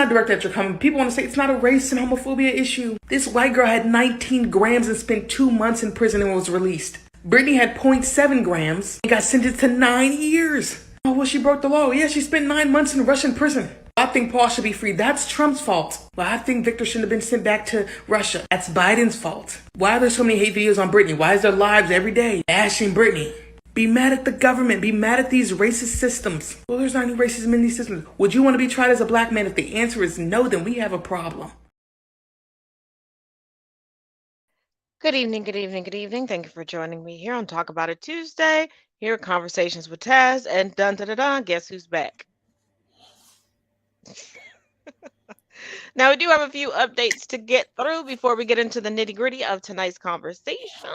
Direct at your comment. People want to say it's not a race and homophobia issue. This white girl had 19 grams and spent 2 months in prison and was released. Brittany had 0.7 grams and got sentenced to 9 years. Oh, well, she broke the law. Yeah, she spent 9 months in Russian prison. I think Paul should be free. That's Trump's fault. Well, I think Victor shouldn't have been sent back to Russia. That's Biden's fault. Why are there so many hate videos on Brittany? Why is there lives every day bashing Brittany? Be mad at the government. Be mad at these racist systems. Well, there's not any racism in these systems. Would you want to be tried as a black man? If the answer is no, then we have a problem. Good evening, good evening, good evening. Thank you for joining me here on Talk About It Tuesday. Here are Conversations with Taz, and dun-dun-dun-dun, guess who's back? Now, we do have a few updates to get through before we get into the nitty-gritty of tonight's conversation.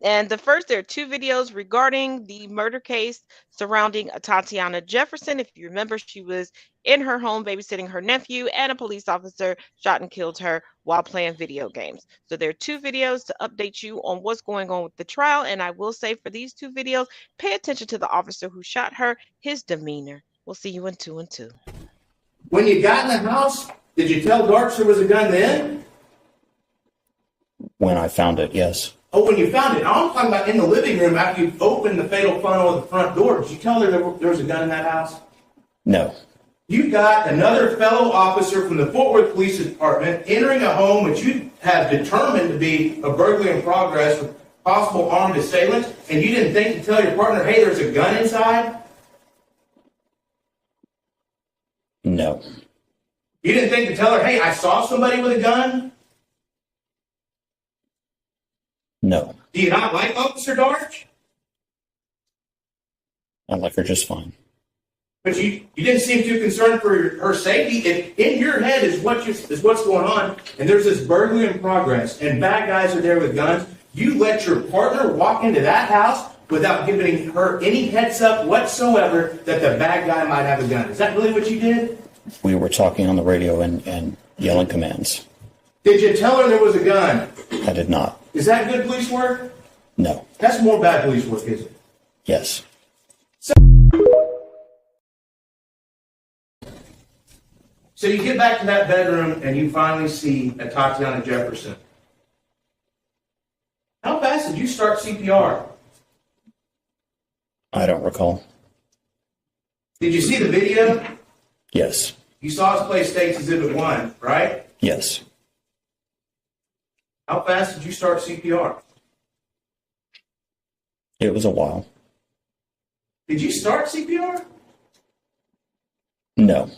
And the first, there are 2 videos regarding the murder case surrounding Tatiana Jefferson. If you remember, she was in her home babysitting her nephew, and a police officer shot and killed her while playing video games. So there are 2 videos to update you on what's going on with the trial. And I will say, for these 2 videos, pay attention to the officer who shot her, his demeanor. We'll see you in 2 and 2. When you got in the house, did you tell Darks there was a gun then? When I found it, yes. Oh, when you found it. I'm talking about in the living room after you opened the fatal funnel of the front door. Did you tell her there was a gun in that house? No. You got another fellow officer from the Fort Worth Police Department entering a home which you have determined to be a burglary in progress with possible armed assailants, and you didn't think to tell your partner, hey, there's a gun inside? No. You didn't think to tell her, hey, I saw somebody with a gun? No. Do you not like Officer Darch? I like her just fine. But you didn't seem too concerned for her safety. In your head is what's going on, and there's this burglary in progress, and bad guys are there with guns. You let your partner walk into that house without giving her any heads up whatsoever that the bad guy might have a gun. Is that really what you did? We were talking on the radio and yelling commands. Did you tell her there was a gun? I did not. Is that good police work? No. That's more bad police work, is it? Yes. So you get back to that bedroom and you finally see a Tatiana Jefferson. How fast did you start CPR? I don't recall. Did you see the video? Yes. You saw us play States Exhibit 1, right? Yes. How fast did you start CPR? It was a while. Did you start CPR? No.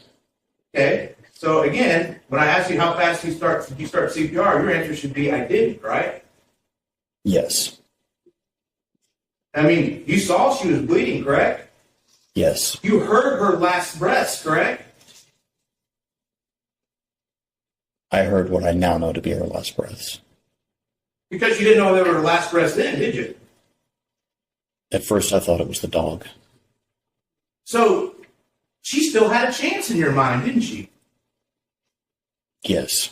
Okay. So again, when I ask you how fast did you start CPR, your answer should be I didn't, right? Yes. I mean, you saw she was bleeding, correct? Yes. You heard her last breaths, correct? I heard what I now know to be her last breaths. Because you didn't know they were her last breaths then, did you? At first I thought it was the dog. So she still had a chance in your mind, didn't she? Yes.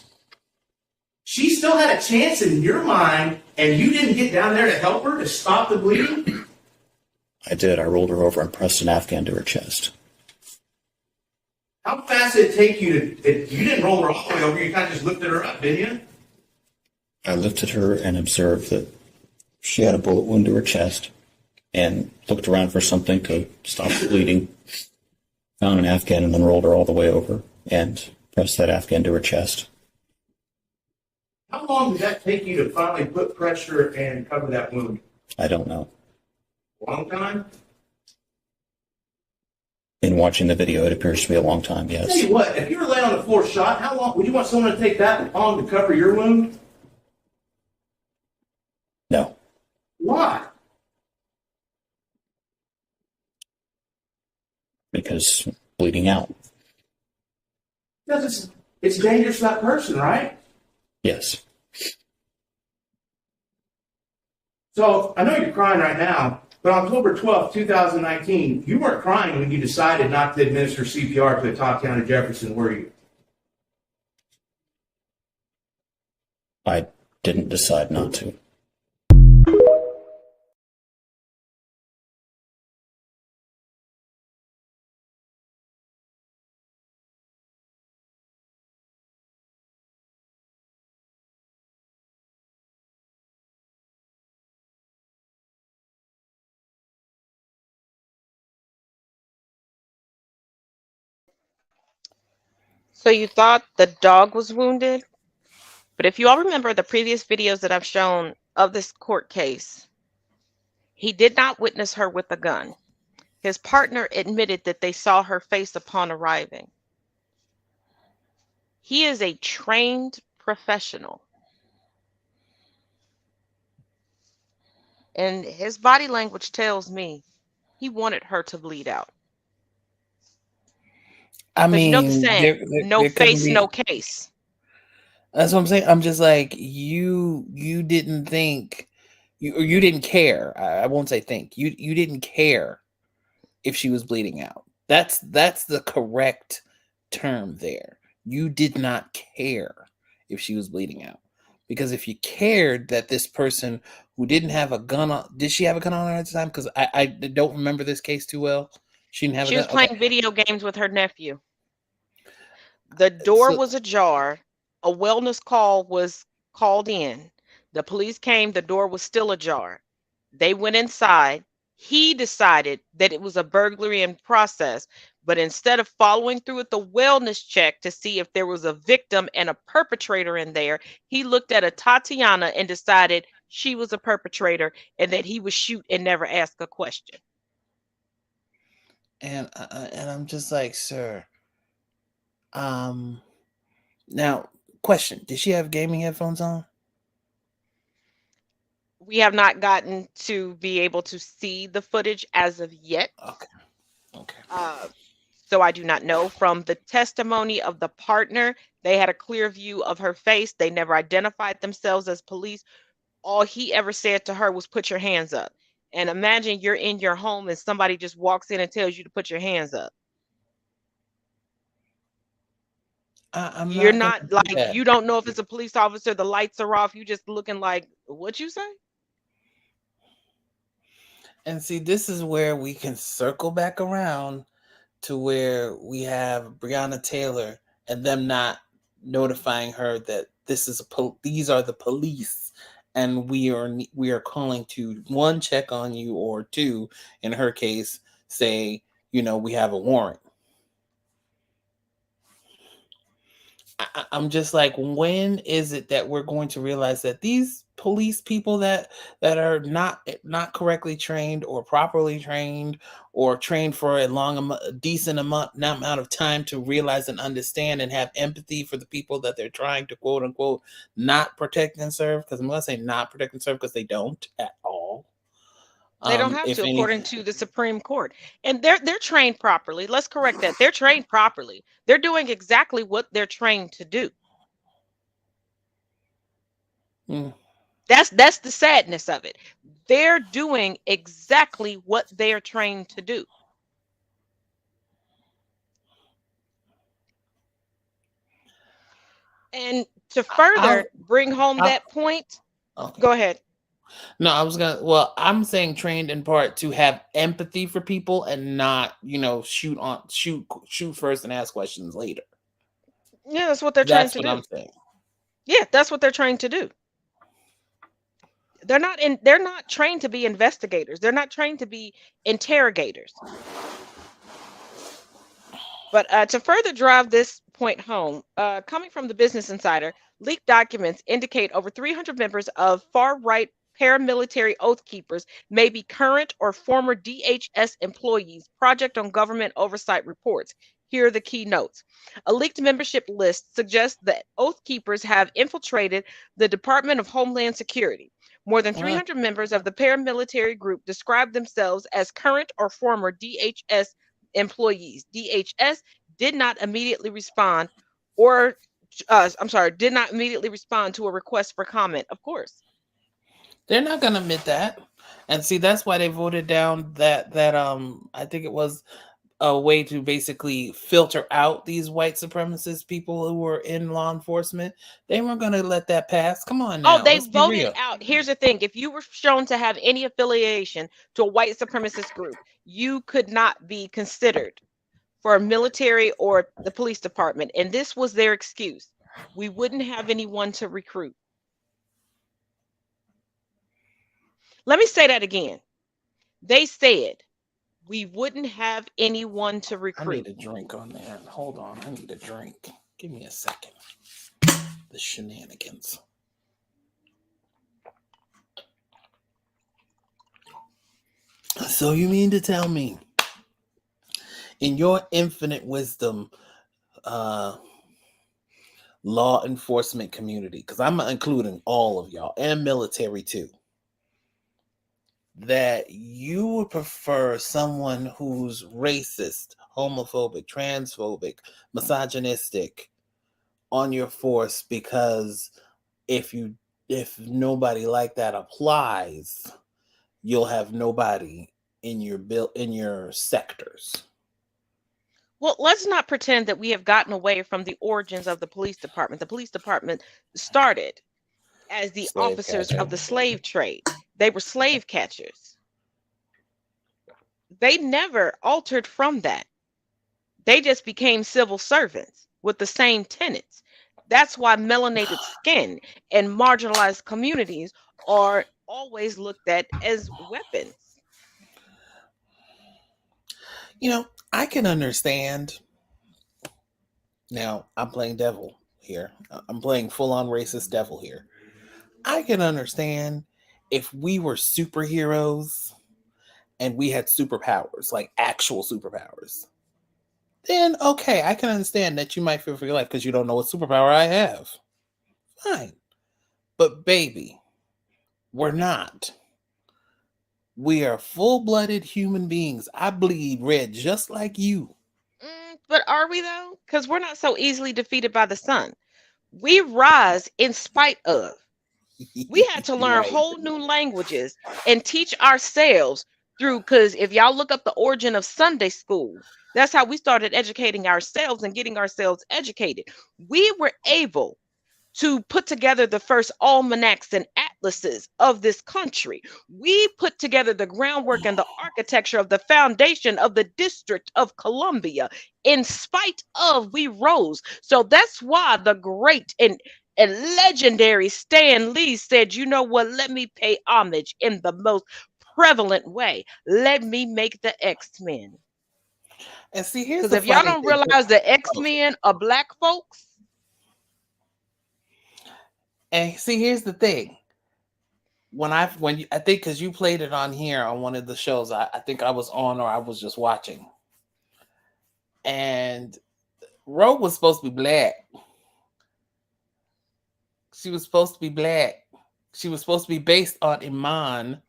She still had a chance in your mind, and you didn't get down there to help her, to stop the bleeding? I did. I rolled her over and pressed an Afghan to her chest. How fast did it take you to... You didn't roll her all the way over, you kind of just lifted her up, didn't you? I lifted her and observed that she had a bullet wound to her chest and looked around for something to stop the bleeding. Found an Afghan and then rolled her all the way over and pressed that Afghan to her chest. How long did that take you to finally put pressure and cover that wound? I don't know. Long time? In watching the video, it appears to be a long time, Tell yes. you what, if you were laying on the floor shot, how long would you want someone to take that long to cover your wound? No. Why? Because bleeding out. Because it's dangerous to that person, right? Yes. So I know you're crying right now, but October 12th, 2019, you weren't crying when you decided not to administer CPR to Tatiana Jefferson, were you? I didn't decide not to. So you thought the dog was wounded? But if you all remember the previous videos that I've shown of this court case, he did not witness her with a gun. His partner admitted that they saw her face upon arriving. He is a trained professional. And his body language tells me he wanted her to bleed out. I Because you know the mean, saying, no there couldn't face, be. no case. That's what I'm saying. I'm just like you didn't think you didn't care. I won't say think. You didn't care if she was bleeding out. That's the correct term there. You did not care if she was bleeding out. Because if you cared that this person who didn't have a gun on, did she have a gun on her at the time? Because I don't remember this case too well. She didn't have She a was gun. playing Okay. video games with her nephew. The door So was ajar. A wellness call was called in. The police came. The door was still ajar. They went inside. He decided that it was a burglary in process, but instead of following through with the wellness check to see if there was a victim and a perpetrator in there, he looked at a Tatiana and decided she was a perpetrator and that he would shoot and never ask a question. and I'm just like, sir. Now, question: did she have gaming headphones on? We have not gotten to be able to see the footage as of yet. Okay. Okay. So I do not know. From the testimony of the partner, they had a clear view of her face. They never identified themselves as police. All he ever said to her was, put your hands up. And imagine you're in your home and somebody just walks in and tells you to put your hands up. I'm You're not gonna not do like, that. you don't know if it's a police officer, the lights are off. You just looking like, what you say? And see, this is where we can circle back around to where we have Breonna Taylor and them not notifying her that this is these are the police, and we are calling to one, check on you, or two, in her case, say, we have a warrant. I'm just like, when is it that we're going to realize that these police people that are not correctly trained or properly trained or trained for a decent amount of time to realize and understand and have empathy for the people that they're trying to quote unquote not protect and serve? Because I'm going to say not protect and serve because they don't at all. They don't have If to, any, according to the Supreme Court. And they're trained properly. Let's correct that. They're trained properly. They're doing exactly what they're trained to do. That's the sadness of it. They're doing exactly what they're trained to do. And to further bring home that point, okay. Go ahead. No, I'm saying trained in part to have empathy for people and not, shoot first and ask questions later. Yeah, that's what they're trained That's to what do. I'm saying. Yeah, that's what they're trained to do. They're not trained to be investigators. They're not trained to be interrogators. But to further drive this point home, coming from the Business Insider, leaked documents indicate over 300 members of far-right paramilitary oath keepers may be current or former DHS employees, Project on Government Oversight reports. Here are the key notes. A leaked membership list suggests that oath keepers have infiltrated the Department of Homeland Security. More than 300 members of the paramilitary group describe themselves as current or former DHS employees. DHS did not immediately respond did not immediately respond to a request for comment. Of course. They're not going to admit that. And see, that's why they voted down that I think it was a way to basically filter out these white supremacist people who were in law enforcement. They weren't going to let that pass. Come on now. Oh, they Let's be voted real. out. Here's the thing. If you were shown to have any affiliation to a white supremacist group, you could not be considered for a military or the police department. And this was their excuse. We wouldn't have anyone to recruit. Let me say that again. They said we wouldn't have anyone to I recruit. need a drink on that. Hold on. I need a drink. Give me a second. The shenanigans. So you mean to tell me, in your infinite wisdom, law enforcement community, because I'm including all of y'all and military too, that you would prefer someone who's racist, homophobic, transphobic, misogynistic on your force, because if nobody like that applies, you'll have nobody in your sectors. Well, let's not pretend that we have gotten away from the origins of the police department. The police department started as the officers of the slave trade. They were slave catchers. They never altered from that. They just became civil servants with the same tenets. That's why melanated skin and marginalized communities are always looked at as weapons. You know, I can understand. Now, I'm playing devil here. I'm playing full-on racist devil here. I can understand if we were superheroes and we had superpowers, like actual superpowers. Then, okay, I can understand that you might fear for your life because you don't know what superpower I have. Fine. But baby, we're not. We are full-blooded human beings. I bleed red just like you. But are we though? Because we're not so easily defeated by the sun. We rise in spite of. We had to learn Right. whole new languages and teach ourselves through, because if y'all look up the origin of Sunday school, that's how we started educating ourselves and getting ourselves educated. We were able to put together the first almanacs and atlases of this country. We put together the groundwork and the architecture of the foundation of the District of Columbia. In spite of, we rose. So that's why the great and legendary Stan Lee said, you know what, let me pay homage in the most prevalent way. Let me make the X-Men. And see, here's Because the if y'all funny don't thing. realize the X-Men are black folks. And see, here's the thing. I think because you played it on here on one of the shows, I think I was on or I was just watching. And Rogue was supposed to be black. She was supposed to be black. She was supposed to be based on Iman.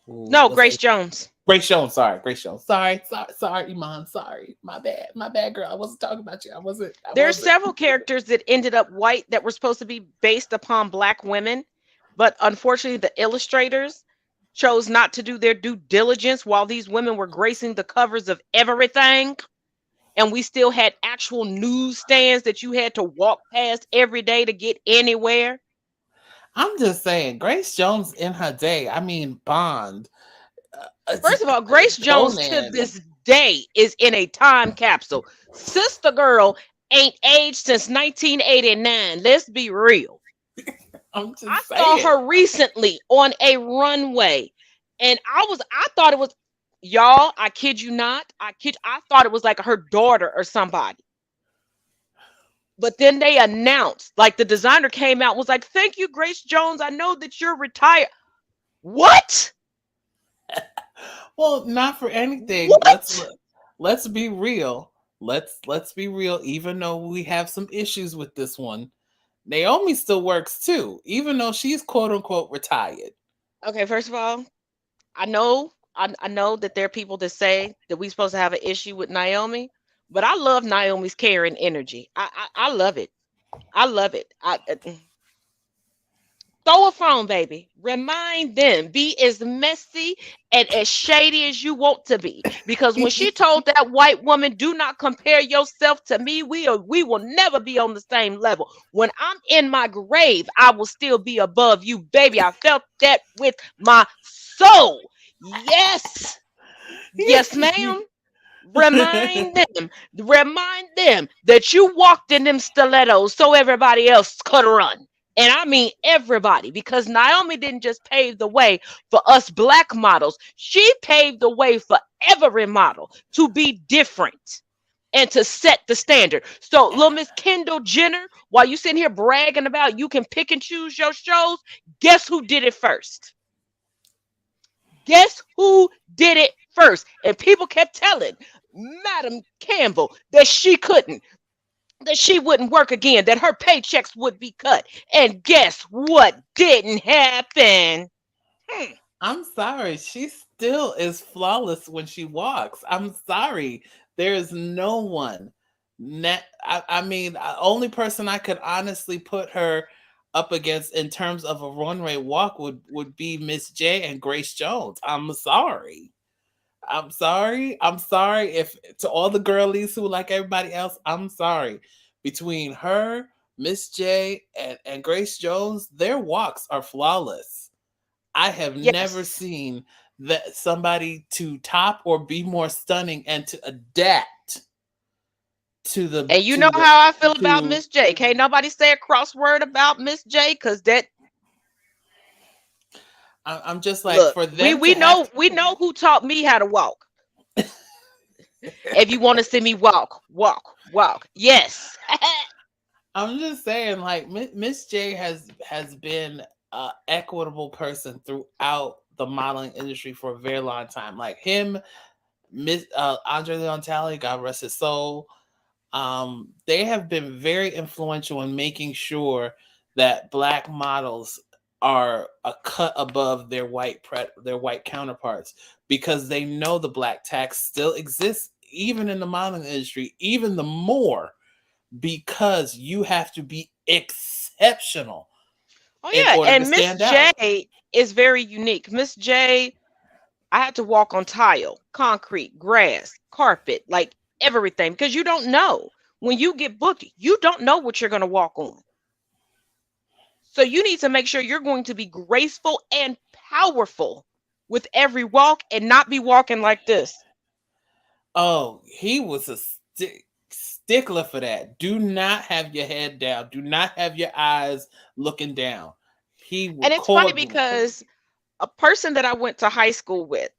No, Grace Jones. Grace Jones, sorry. Sorry, Iman. Sorry. My bad, girl. I wasn't talking about you. There are several characters that ended up white that were supposed to be based upon black women, but unfortunately the illustrators chose not to do their due diligence while these women were gracing the covers of everything. And we still had actual newsstands that you had to walk past every day to get anywhere. I'm just saying, Grace Jones in her day, I mean, Bond. First of all, Grace Jones to this day is in a time capsule. Sister Girl ain't aged since 1989. Let's be real. I'm just I saying. saw her recently on a runway, and I thought it was, y'all, I kid you not, I thought it was like her daughter or somebody. But then they announced, like the designer came out, was like, "Thank you, Grace Jones. I know that you're retired." What? Well, not for anything. What? Let's be real. Let's be real. Even though we have some issues with this one, Naomi still works too, even though she's quote unquote retired. Okay, first of all, I know that there are people that say that we're supposed to have an issue with Naomi, but I love Naomi's care and energy. I love it. I love it. Throw a phone, baby. Remind them. Be as messy and as shady as you want to be. Because when she told that white woman, "Do not compare yourself to me. We will never be on the same level. When I'm in my grave, I will still be above you, baby." I felt that with my soul. Yes. Yes, ma'am. Remind them that you walked in them stilettos so everybody else could run. And I mean everybody, because Naomi didn't just pave the way for us black models. She paved the way for every model to be different and to set the standard. So, little Miss Kendall Jenner, while you sitting here bragging about you can pick and choose your shows, guess who did it first? Guess who did it first? And people kept telling Madam Campbell that she couldn't, that she wouldn't work again, that her paychecks would be cut. And guess what didn't happen? I'm sorry. She still is flawless when she walks. I'm sorry. There is no one. I mean, the only person I could honestly put her up against in terms of a runway walk would be Miss J and Grace Jones. I'm sorry. I'm sorry. I'm sorry if to all the girlies who like everybody else, I'm sorry. Between her, Miss J, and Grace Jones, their walks are flawless. I have never Yes. seen that somebody to top or be more stunning and to adapt to the And you to know the how I feel about to Miss J. Can't nobody say a crossword about Miss J, because that, I'm just like look, for we them we to have know we know who taught me how to walk. If you want to see me walk, walk, walk. Yes. I'm just saying, like Miss J has been an equitable person throughout the modeling industry for a very long time. Like him, Miss Andre Leon Talley, God rest his soul. They have been very influential in making sure that black models are a cut above their white counterparts, because they know the black tax still exists even in the modeling industry, even the more, because you have to be exceptional Oh in yeah, order to and Miss stand out. J is very unique. Miss J, I had to walk on tile, concrete, grass, carpet, like everything, because you don't know. When you get booked, you don't know what you're going to walk on. So you need to make sure you're going to be graceful and powerful with every walk and not be walking like this. Oh, he was a stickler for that. Do not have your head down. Do not have your eyes looking down. He And it's funny recorded. because a person that I went to high school with,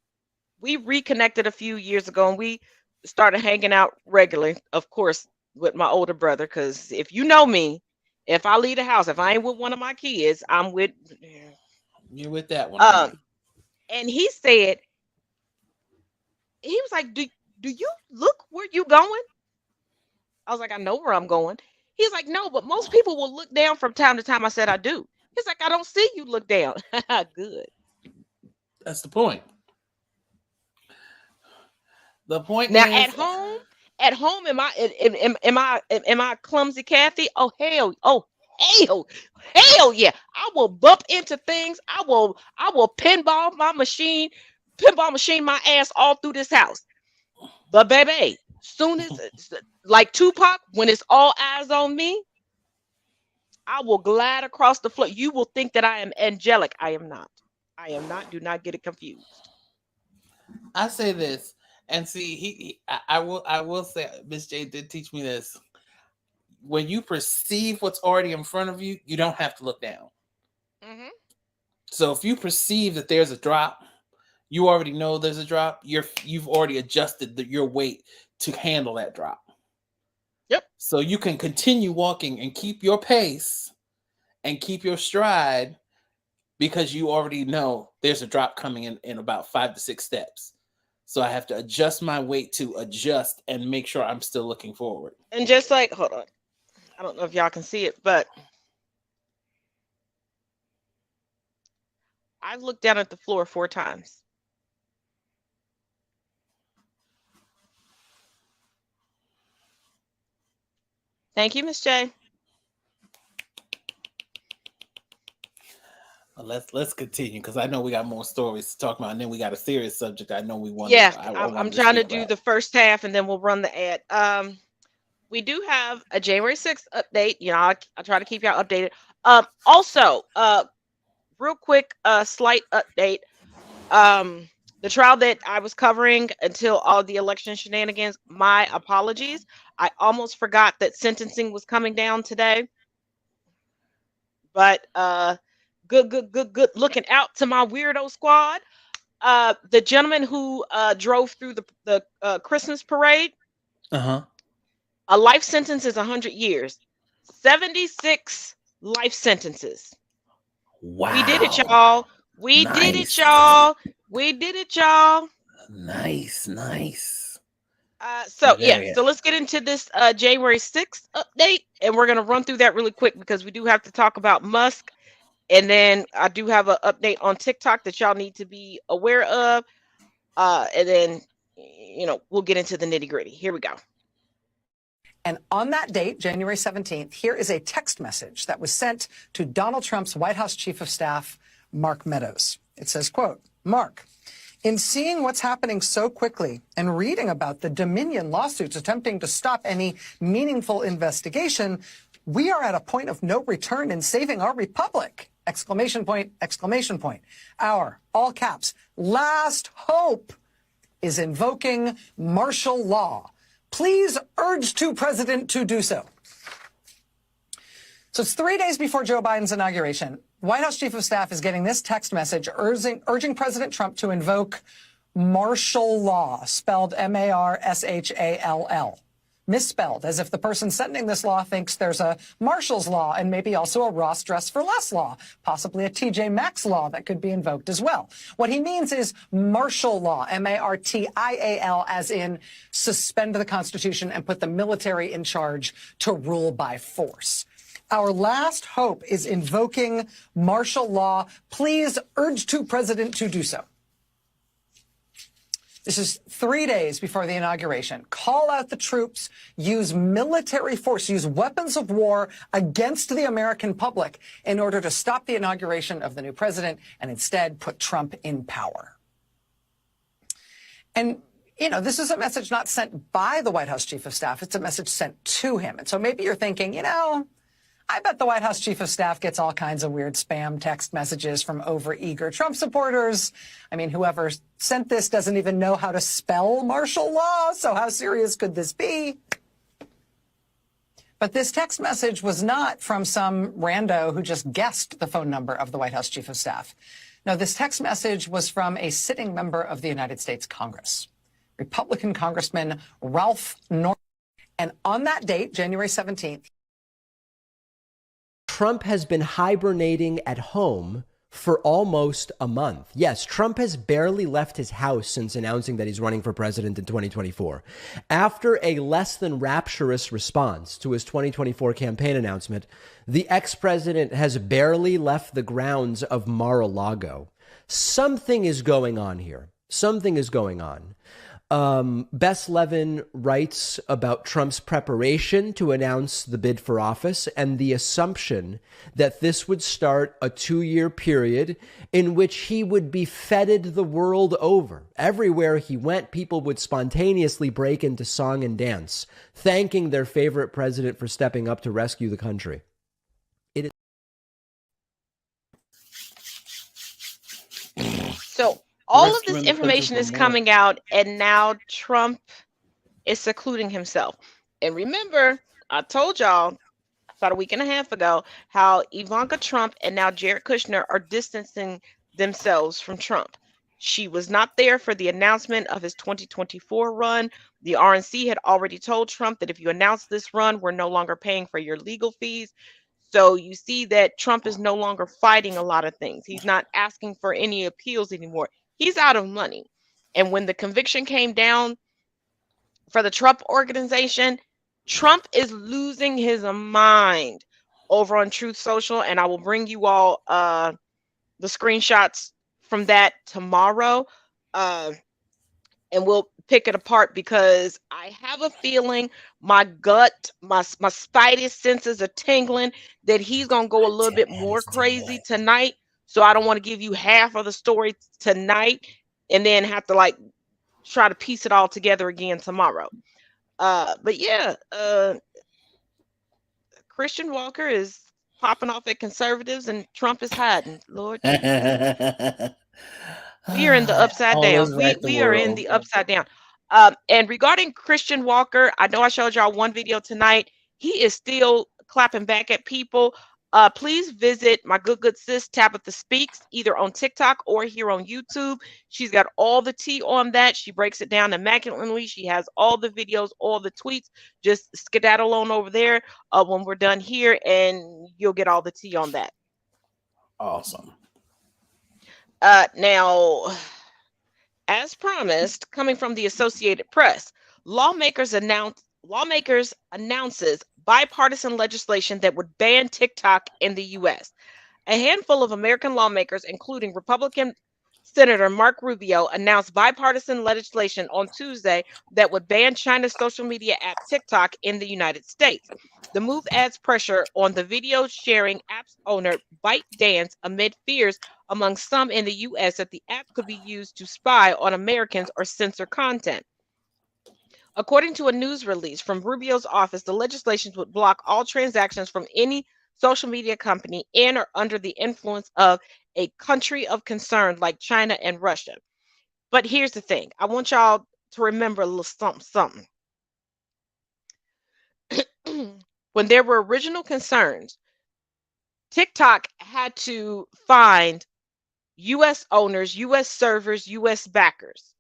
we reconnected a few years ago and we started hanging out regularly, of course, with my older brother. Because if you know me, if I leave the house, if I ain't with one of my kids, I'm with. You're with that one, right? And he said, he was like, do you look where you going? I was like, I know where I'm going. He's like, no, but most people will look down from time to time. I said, I do. He's like, I don't see you look down. Good. That's the point. The point Now is, at home, am I clumsy Kathy? Oh hell, hell yeah! I will bump into things. I will pinball machine my ass all through this house. But baby, soon as like Tupac, when it's all eyes on me, I will glide across the floor. You will think that I am angelic. I am not. I am not. Do not get it confused. I say this, and see, I will say, Miss J did teach me this. When you perceive what's already in front of you, you don't have to look down. Mm-hmm. So if you perceive that there's a drop, you already know there's a drop. You've already adjusted your weight to handle that drop. Yep. So you can continue walking and keep your pace and keep your stride because you already know there's a drop coming in about 5 to 6 steps. So I have to adjust my weight to adjust and make sure I'm still looking forward. And just like, hold on, I don't know if y'all can see it, but I've looked down at the floor 4 times. Thank you, Miss J. Well, let's continue because I know we got more stories to talk about, and then we got a serious subject. I know we want. Yeah, I I'm wanted trying to speak do about. the first half, and then we'll run the ad. We do have a January 6th update. You know, I try to keep y'all updated. Also, real quick, slight update. The trial that I was covering until all the election shenanigans, my apologies. I almost forgot that sentencing was coming down today. But good looking out to my weirdo squad. The gentleman who drove through the Christmas parade, a life sentence is 100 years. 76 life sentences. Wow. We did it, y'all. We did it, y'all. We did it, y'all. Nice. So let's get into this January 6th update, and we're gonna run through that really quick because we do have to talk about Musk, and then I do have an update on TikTok that y'all need to be aware of, and then we'll get into the nitty gritty. Here we go. And on that date, January 17th, here is a text message that was sent to Donald Trump's White House Chief of Staff, Mark Meadows. It says, quote, "Mark, in seeing what's happening so quickly and reading about the Dominion lawsuits attempting to stop any meaningful investigation, we are at a point of no return in saving our republic! Exclamation point, exclamation point. Our, all caps, last hope is invoking martial law. Please urge to President to do so." So it's 3 days before Joe Biden's inauguration. White House Chief of Staff is getting this text message urging President Trump to invoke martial law, spelled M-A-R-S-H-A-L-L. Misspelled, as if the person sending this law thinks there's a Marshall's Law and maybe also a Ross Dress for Less law, possibly a TJ Maxx law that could be invoked as well. What he means is martial law, M-A-R-T-I-A-L, as in suspend the Constitution and put the military in charge to rule by force. Our last hope is invoking martial law. Please urge to President to do so. This is 3 days before the inauguration. Call out the troops, use military force, use weapons of war against the American public in order to stop the inauguration of the new president and instead put Trump in power. And, this is a message not sent by the White House Chief of Staff. It's a message sent to him. And so maybe you're thinking, I bet the White House Chief of Staff gets all kinds of weird spam text messages from overeager Trump supporters. I mean, whoever sent this doesn't even know how to spell martial law, so how serious could this be? But this text message was not from some rando who just guessed the phone number of the White House Chief of Staff. No, this text message was from a sitting member of the United States Congress, Republican Congressman Ralph Northam. And on that date, January 17th, Trump has been hibernating at home for almost a month. Yes, Trump has barely left his house since announcing that he's running for president in 2024. After a less than rapturous response to his 2024 campaign announcement, the ex-president has barely left the grounds of Mar-a-Lago. Something is going on here. Something is going on. Bess Levin writes about Trump's preparation to announce the bid for office and the assumption that this would start a 2-year period in which he would be feted the world over. Everywhere he went, people would spontaneously break into song and dance, thanking their favorite president for stepping up to rescue the country. So all of this information is coming out, and now Trump is secluding himself. And remember, I told y'all about a week and a half ago, how Ivanka Trump and now Jared Kushner are distancing themselves from Trump. She was not there for the announcement of his 2024 run. The RNC had already told Trump that if you announce this run, we're no longer paying for your legal fees. So you see that Trump is no longer fighting a lot of things. He's not asking for any appeals anymore. He's out of money. And when the conviction came down for the Trump organization, Trump is losing his mind over on Truth Social. And I will bring you all the screenshots from that tomorrow. And we'll pick it apart because I have a feeling, my gut, my spidey senses are tingling that he's gonna go a little bit more crazy tonight. So I don't want to give you half of the story tonight and then have to like try to piece it all together again tomorrow. But yeah, Christian Walker is popping off at conservatives and Trump is hiding. Lord Jesus. We are in the upside All down. is right the We are in world. the upside down. And regarding Christian Walker, I know I showed y'all one video tonight. He is still clapping back at people. Please visit my good sis Tabitha Speaks, either on TikTok or here on YouTube. She's got all the tea on that. She breaks it down immaculately. She has all the videos, all the tweets. Just skedaddle on over there when we're done here, and you'll get all the tea on that. Awesome. Now, as promised, coming from the Associated Press, lawmakers announces bipartisan legislation that would ban TikTok in the U.S. A handful of American lawmakers, including Republican Senator Mark Rubio, announced bipartisan legislation on Tuesday that would ban China's social media app TikTok in the United States. The move adds pressure on the video sharing app's owner, ByteDance, amid fears among some in the U.S. that the app could be used to spy on Americans or censor content. According to a news release from Rubio's office, the legislation would block all transactions from any social media company in or under the influence of a country of concern like China and Russia. But here's the thing. I want y'all to remember a little something. When there were original concerns, TikTok had to find U.S. owners, U.S. servers, U.S. backers.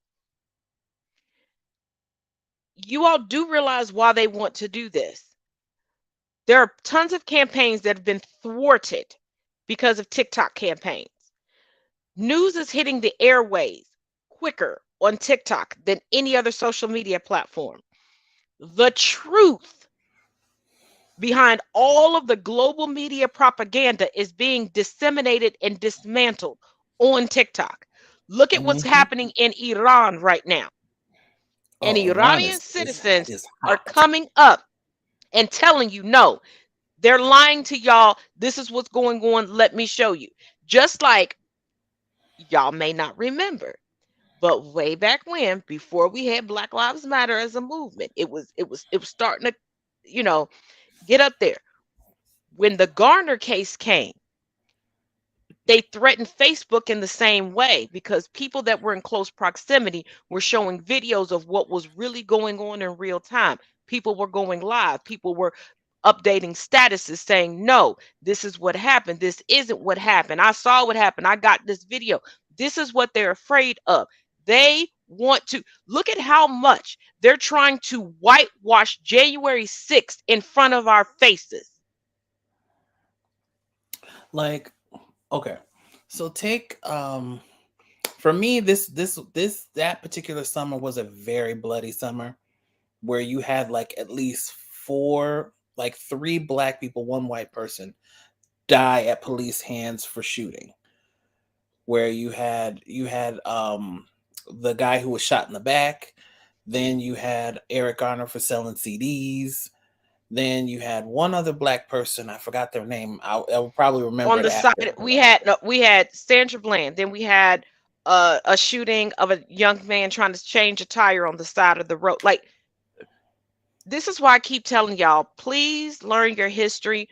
You all do realize why they want to do this. There are tons of campaigns that have been thwarted because of TikTok campaigns. News is hitting the airways quicker on TikTok than any other social media platform. The truth behind all of the global media propaganda is being disseminated and dismantled on TikTok. Look at what's happening in Iran right now. And Iranian citizens are coming up and telling you, no, they're lying to y'all. This is what's going on. Let me show you. Just like y'all may not remember, but way back when, before we had Black Lives Matter as a movement, it was starting to, get up there. When the Griner case came, they threatened Facebook in the same way because people that were in close proximity were showing videos of what was really going on in real time. People were going live. People were updating statuses saying, no, this is what happened. This isn't what happened. I saw what happened. I got this video. This is what they're afraid of. They want to look at how much they're trying to whitewash January 6th in front of our faces. Like, okay, so take for me that particular summer was a very bloody summer where you had like at least 3 black people, 1 white person die at police hands for shooting. Where you had the guy who was shot in the back, then you had Eric Garner for selling CDs. Then you had one other black person. I forgot their name. I will probably remember. On the side, we had Sandra Bland. Then we had a shooting of a young man trying to change a tire on the side of the road. Like, this is why I keep telling y'all, please learn your history.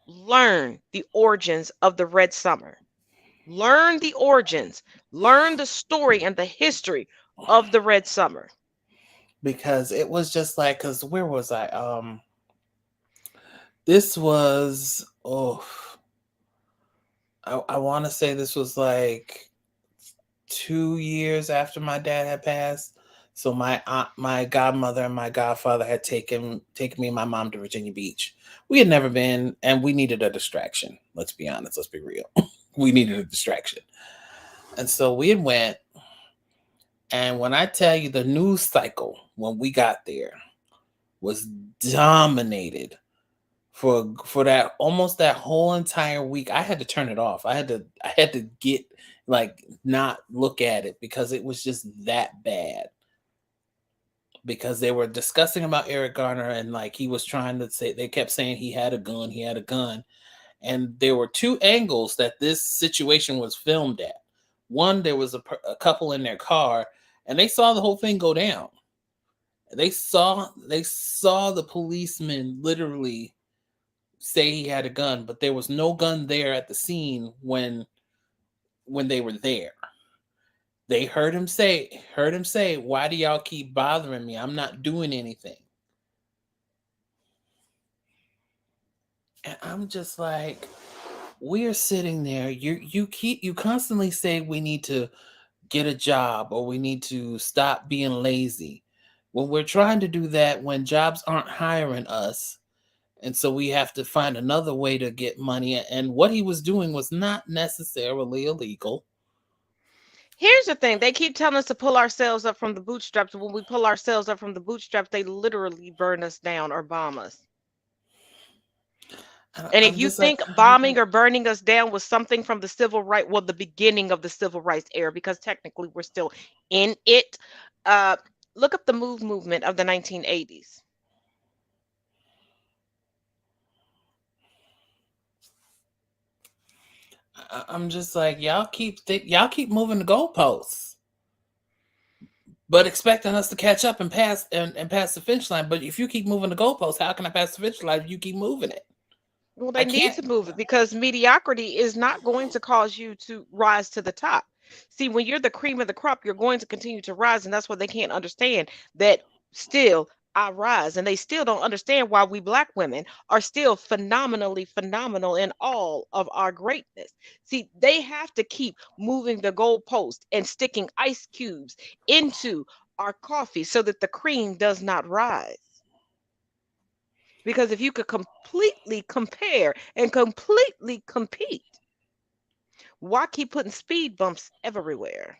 Learn the origins of the Red Summer. Learn the origins. Learn the story and the history of the Red Summer. Because it was just like, because where was I? This was, I want to say this was like 2 years after my dad had passed. So my aunt, my godmother, and my godfather had taken me and my mom to Virginia Beach. We had never been, and we needed a distraction. Let's be honest. Let's be real. We needed a distraction. And so we had went. And when I tell you the news cycle, when we got there, was dominated for that almost that whole entire week. I had to turn it off. I had to get like not look at it because it was just that bad. Because they were discussing about Eric Garner and like he was trying to say, they kept saying he had a gun. And there were two angles that this situation was filmed at. One, there was a couple in their car and they saw the whole thing go down. They saw the policeman literally say he had a gun, but there was no gun there at the scene when they were there. They heard him say, "Why do y'all keep bothering me? I'm not doing anything." And I'm just like, we're sitting there. You constantly say we need to get a job or we need to stop being lazy. When we're trying to do that, when jobs aren't hiring us, and so we have to find another way to get money. And what he was doing was not necessarily illegal. Here's the thing. They keep telling us to pull ourselves up from the bootstraps. When we pull ourselves up from the bootstraps, they literally burn us down or bomb us. And if you think bombing or burning us down was something from the civil rights, well, the beginning of the civil rights era, because technically we're still in it. Look up the movement of the 1980s. I'm just like, y'all keep moving the goalposts, but expecting us to catch up and pass the finish line. But if you keep moving the goalposts, how can I pass the finish line if you keep moving it? Well, they need to move it because mediocrity is not going to cause you to rise to the top. See, when you're the cream of the crop, you're going to continue to rise, and that's what they can't understand. That still I rise, and they still don't understand why we Black women are still phenomenally phenomenal in all of our greatness. See, they have to keep moving the goalpost and sticking ice cubes into our coffee so that the cream does not rise. Because if you could completely compare and completely compete, why keep putting speed bumps everywhere?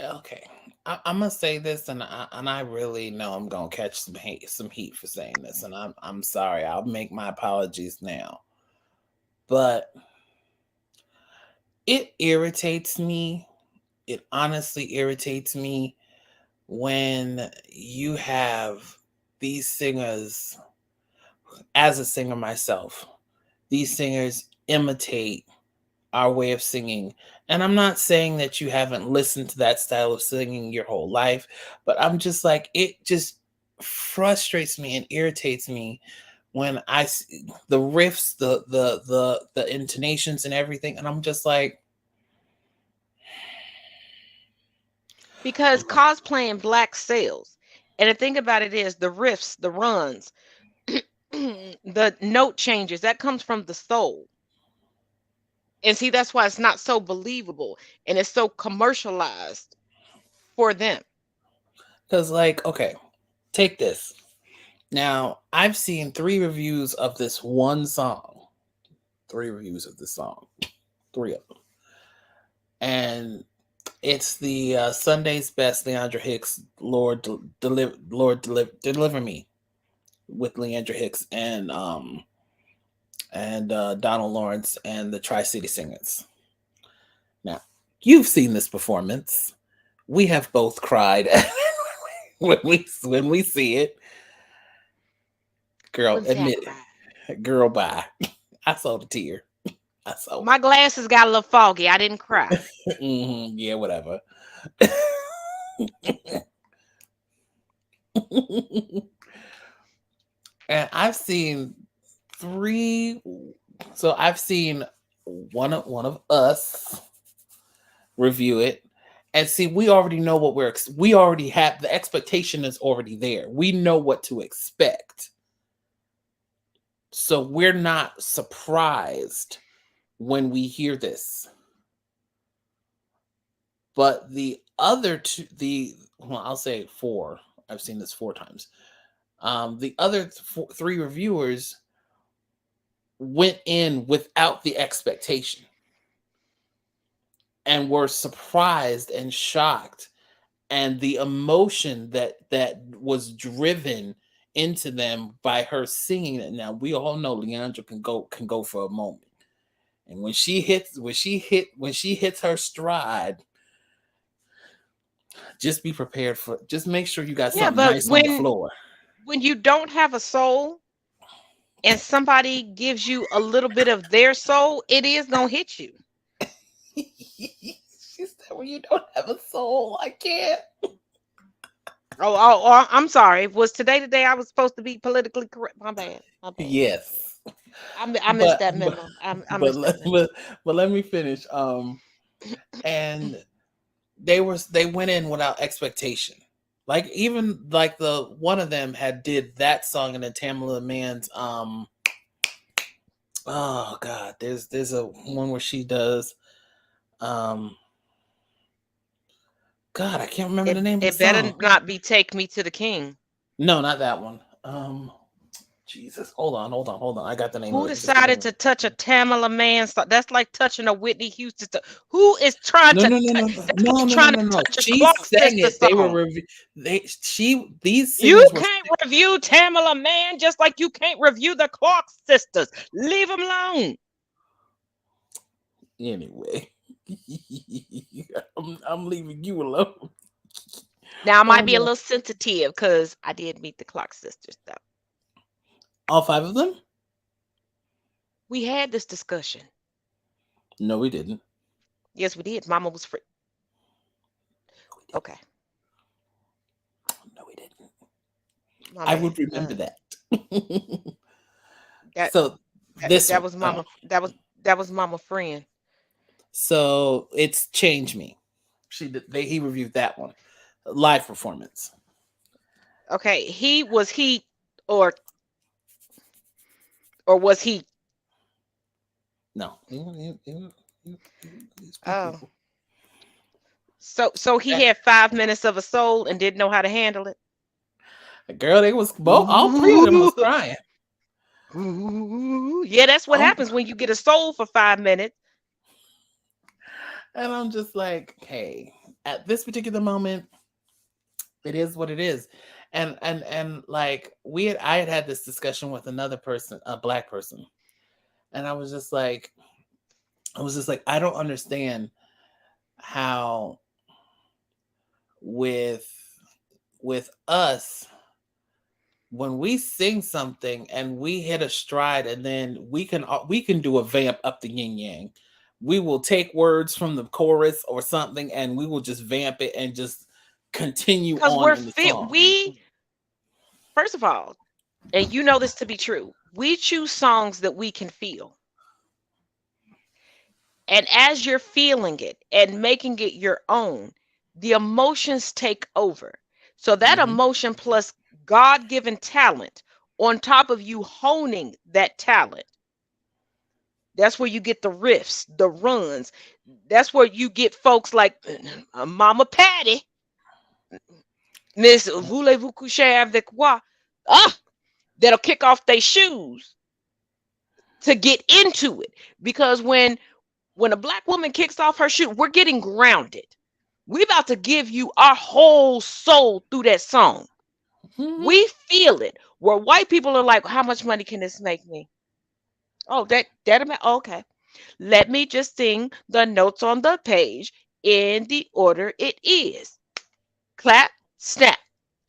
Okay, I'm gonna say this, and I really know I'm gonna catch some heat for saying this, and I'm sorry. I'll make my apologies now, but it irritates me. It honestly irritates me when you have these singers. As a singer myself, these singers imitate our way of singing. And I'm not saying that you haven't listened to that style of singing your whole life, but I'm just like, it just frustrates me and irritates me when I see the riffs, the intonations and everything. And I'm just like, Because cosplaying Black sells. And the thing about it is the riffs, the runs, the note changes, that comes from the soul. And see, that's why it's not so believable and it's so commercialized for them. because like, okay, take this. Now, I've seen 3 reviews of this one song. 3 reviews of this song. 3 of them. And it's the Sunday's Best Leandra Hicks, Lord Deliver Me, with Leandra Hicks and Donald Lawrence and the Tri-City Singers. Now, you've seen this performance. We have both cried when we see it. Girl, admit it. Girl, bye. I saw the tear. My glasses got a little foggy. I didn't cry. Yeah, whatever. And I've seen 3. So I've seen one of us review it, and see, we already know what we already have. The expectation is already there. We know what to expect. So we're not surprised when we hear this. But the other two, I'll say 4. I've seen this 4 times. The other 3 reviewers went in without the expectation and were surprised and shocked, and the emotion that was driven into them by her singing it. Now we all know Leandra can go for a moment, and when she hits her stride, just be prepared for. Just make sure you got something but nice on the floor. when you don't have a soul and somebody gives you a little bit of their soul, it is gonna hit you. She said, "When you don't have a soul, I can't." Oh, I'm sorry. Was today the day I was supposed to be politically correct? My bad. Yes, I missed that memo. I missed that memo. but let me finish. And they went in without expectation. Like even like the one of them did that song, and then Tamala Mann's oh god, there's a one where she does God, I can't remember the name of the It better song. not be "Take Me to the King." No, not that one. Jesus, hold on. I got the name Who of it. Just a decided minute. to touch a Tamala Mann song? That's like touching a Whitney Houston song. Who is trying to touch? That's like trying to touch a She Clark sang Sister it. They were song. these You singers were can't review Tamala Mann just like you can't review the Clark Sisters. Leave them alone. anyway. I'm leaving you alone. Now I might be a no. little sensitive because I did meet the Clark Sisters though. All 5 of them? We had this discussion. No, we didn't. Yes, we did. Mama was free. Okay. No, we didn't. I would remember that. that this that one, was Mama. That was Mama friend. So it's Change Me. He reviewed that one. Live performance. Okay, or was he? No. Oh. So he had 5 minutes of a soul and didn't know how to handle it. Girl, they was both. All 3 of them was crying. Ooh, yeah, that's what happens when you get a soul for 5 minutes. And I'm just like, hey, at this particular moment, it is what it is. And like I had this discussion with another person, a Black person, and I was just like, I don't understand how with us, when we sing something and we hit a stride, and then we can do a vamp up the yin yang. We will take words from the chorus or something, and we will just vamp it and just continue Because on in the song. First of all, and you know this to be true, we choose songs that we can feel. And as you're feeling it and making it your own, the emotions take over. So that emotion plus God-given talent on top of you honing that talent. That's where you get the riffs, the runs. That's where you get folks like Mama Patty, Miss Voulez-vous coucher avec moi? That'll kick off their shoes to get into it. Because when a Black woman kicks off her shoe, we're getting grounded. We about to give you our whole soul through that song. We feel it. Where white people are like, how much money can this make me? Oh, okay. Let me just sing the notes on the page in the order it is. Clap, snap,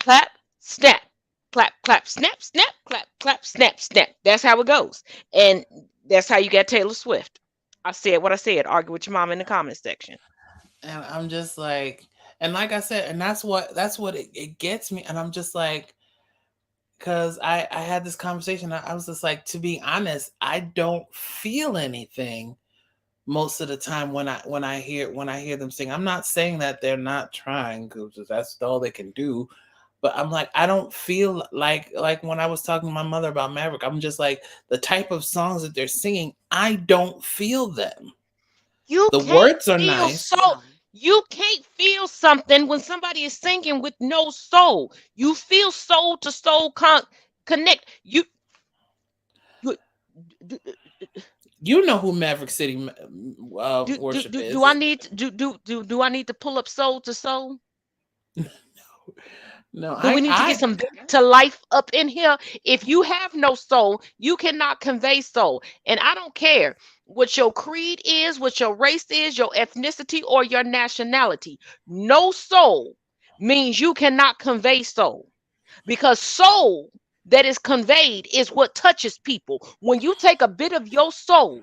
clap, snap, clap, clap, snap, snap, clap, clap, snap, snap. That's how it goes. And that's how you get Taylor Swift. I said what I said. Argue with your mom in the comment section. And I'm just like, and like I said, and that's what it gets me. And I'm just like, because I had this conversation. I was just like, to be honest, I don't feel anything most of the time when I hear them sing. I'm not saying that they're not trying, because that's all they can do. But I'm like, I don't feel like when I was talking to my mother about Maverick, I'm just like, the type of songs that they're singing, I don't feel them. You The can't words are feel nice. soul. You can't feel something when somebody is singing with no soul. You feel soul to soul connect. You do, You know who Maverick City worship is. do I need to, do I need to pull up soul to soul? No, Do we need to get some back to life up in here? If you have no soul, you cannot convey soul. And I don't care what your creed is, what your race is, your ethnicity, or your nationality. No soul means you cannot convey soul, because soul that is conveyed is what touches people. When you take a bit of your soul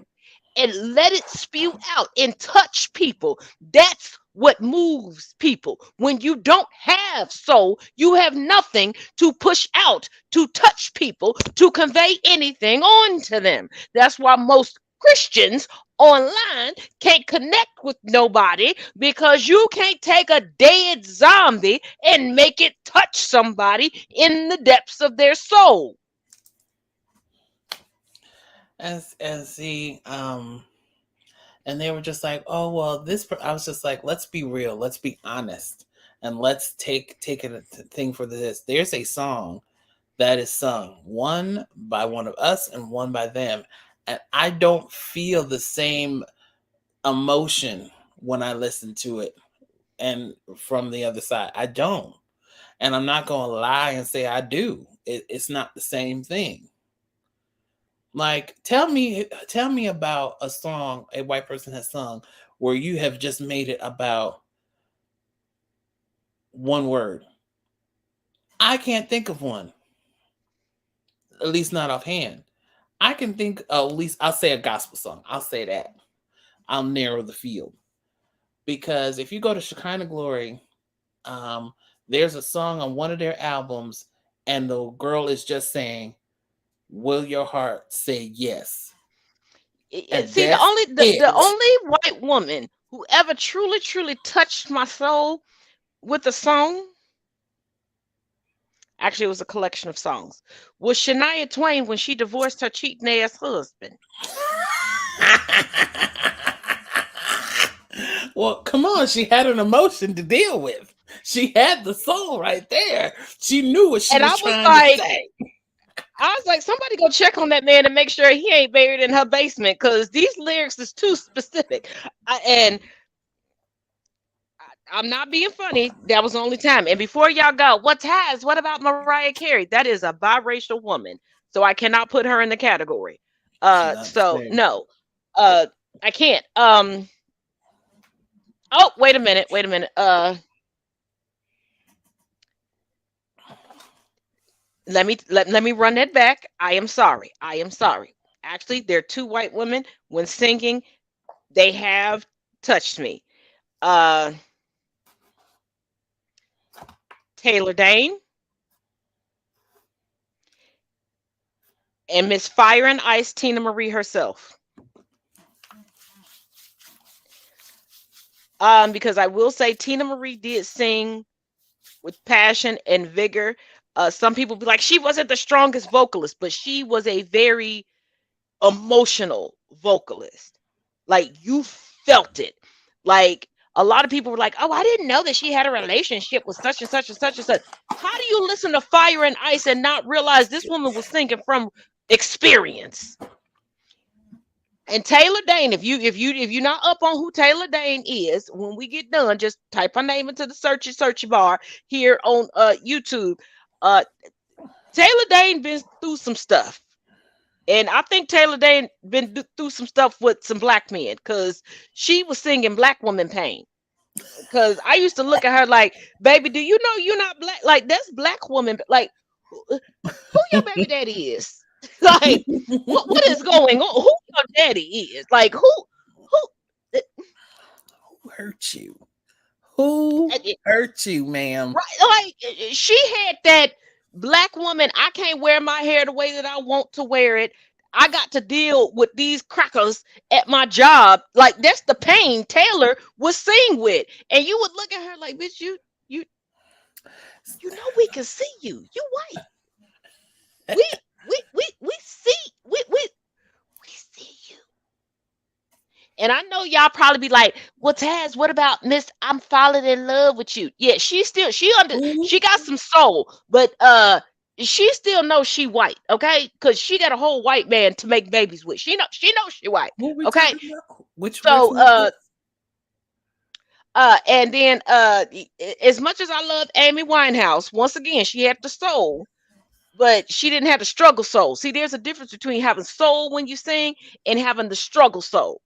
and let it spew out and touch people, that's what moves people. When you don't have soul, you have nothing to push out, to touch people, to convey anything on to them. That's why most Christians online can't connect with nobody, because you can't take a dead zombie and make it touch somebody in the depths of their soul. and see, and they were just like, oh well, I was just like, let's be real, let's be honest, and let's take it a thing for this. There's a song that is sung, one by one of us and one by them, and I don't feel the same emotion when I listen to it and from the other side. I don't. And I'm not gonna lie and say I do. It's not the same thing. Like, tell me about a song a white person has sung where you have just made it about one word. I can't think of one, at least not offhand. I can think, at least I'll say a gospel song. I'll say that. I'll narrow the field. Because if you go to Shekinah Glory, there's a song on one of their albums, and the girl is just saying, "Will your heart say yes?" And See, the only white woman who ever truly touched my soul with a song, actually it was a collection of songs, was Shania Twain when she divorced her cheating ass husband. Well, come on, she had an emotion to deal with. She had the soul right there. She knew what she was trying to say. I was like, somebody go check on that man and make sure he ain't buried in her basement, because these lyrics is too specific. I'm not being funny. That was the only time. And before y'all go, what about Mariah Carey? That is a biracial woman, so I cannot put her in the category. So no, I can't. Oh, wait a minute. Let me run that back. I am sorry. Actually, there are two white women when singing. They have touched me. Taylor Dane and Miss Fire and Ice, Tina Marie herself. Because I will say Tina Marie did sing with passion and vigor. Some people be like, she wasn't the strongest vocalist, but she was a very emotional vocalist. Like, you felt it. Like, a lot of people were like, oh, I didn't know that she had a relationship with such and such and such and such. How do you listen to Fire and Ice and not realize this woman was singing from experience? And Taylor Dane, if you're not up on who Taylor Dane is, when we get done, just type her name into the searchy bar here on YouTube. Taylor Dane been through some stuff. And I think Taylor Dane been through some stuff with some black men, because she was singing Black Woman Pain. Because I used to look at her like, baby, do you know you're not black? Like, that's Black woman. Like, who your baby daddy is? Like, what is going on? Who your daddy is? Like, who hurt you? Who hurt you, ma'am? Right, like, she had that Black woman. I can't wear my hair the way that I want to wear it. I got to deal with these crackers at my job. Like, that's the pain Taylor was singing with. And you would look at her like, bitch, you. You know we can see you. You white. We see you. And I know y'all probably be like, "Well, Taz, what about Miss? I'm falling in love with you." Yeah, she got some soul, but she still knows she white, okay? Because she got a whole white man to make babies with. She knows she white, Who we okay? talking about? Which So one is this? and then as much as I love Amy Winehouse, once again, she had the soul, but she didn't have the struggle soul. See, there's a difference between having soul when you sing and having the struggle soul.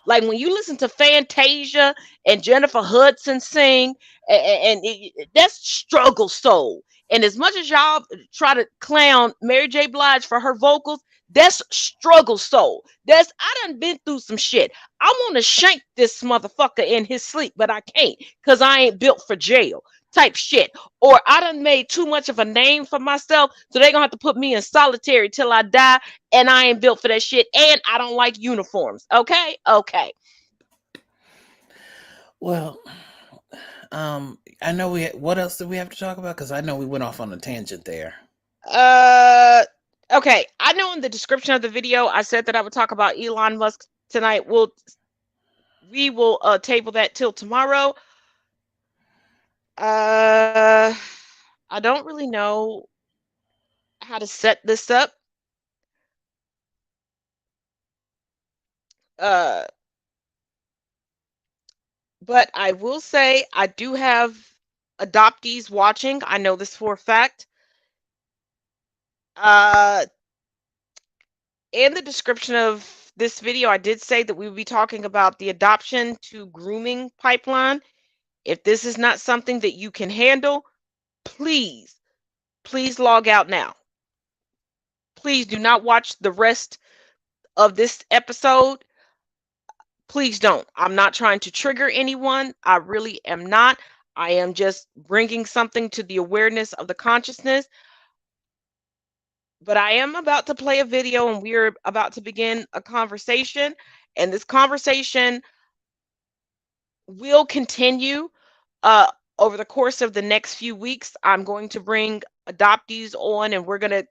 Like when you listen to Fantasia and Jennifer Hudson sing, that's struggle soul. And as much as y'all try to clown Mary J. Blige for her vocals, that's struggle soul. I done been through some shit. I want to shank this motherfucker in his sleep, but I can't because I ain't built for jail type shit. Or I done made too much of a name for myself, so they gonna have to put me in solitary till I die, and I ain't built for that shit, and I don't like uniforms. Okay. Well, I know what else do we have to talk about? Because I know we went off on a tangent there. Okay. I know in the description of the video I said that I would talk about Elon Musk tonight. We will table that till tomorrow. I don't really know how to set this up. But I will say I do have adoptees watching. I know this for a fact. In the description of this video, I did say that we would be talking about the adoption to grooming pipeline. If this is not something that you can handle, please log out now. Please do not watch the rest of this episode. Please don't. I'm not trying to trigger anyone. I really am not. I am just bringing something to the awareness of the consciousness. But I am about to play a video and we're about to begin a conversation. And this conversation will continue over the course of the next few weeks. I'm going to bring adoptees on and we're going to.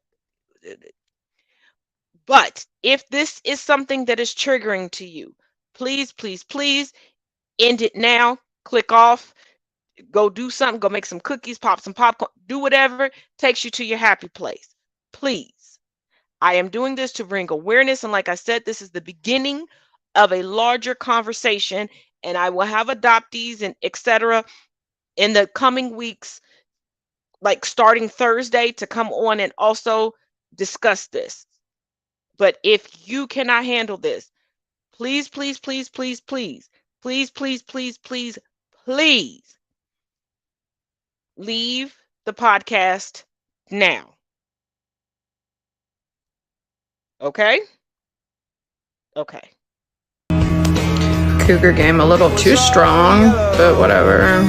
But if this is something that is triggering to you, please end it now. Click off. Go do something. Go make some cookies, pop some popcorn, do whatever takes you to your happy place. Please. I am doing this to bring awareness. And like I said, this is the beginning of a larger conversation. And I will have adoptees and etc. in the coming weeks, like starting Thursday, to come on and also discuss this. But if you cannot handle this, please leave the podcast now. Okay? Okay. Cougar game a little too strong, but whatever.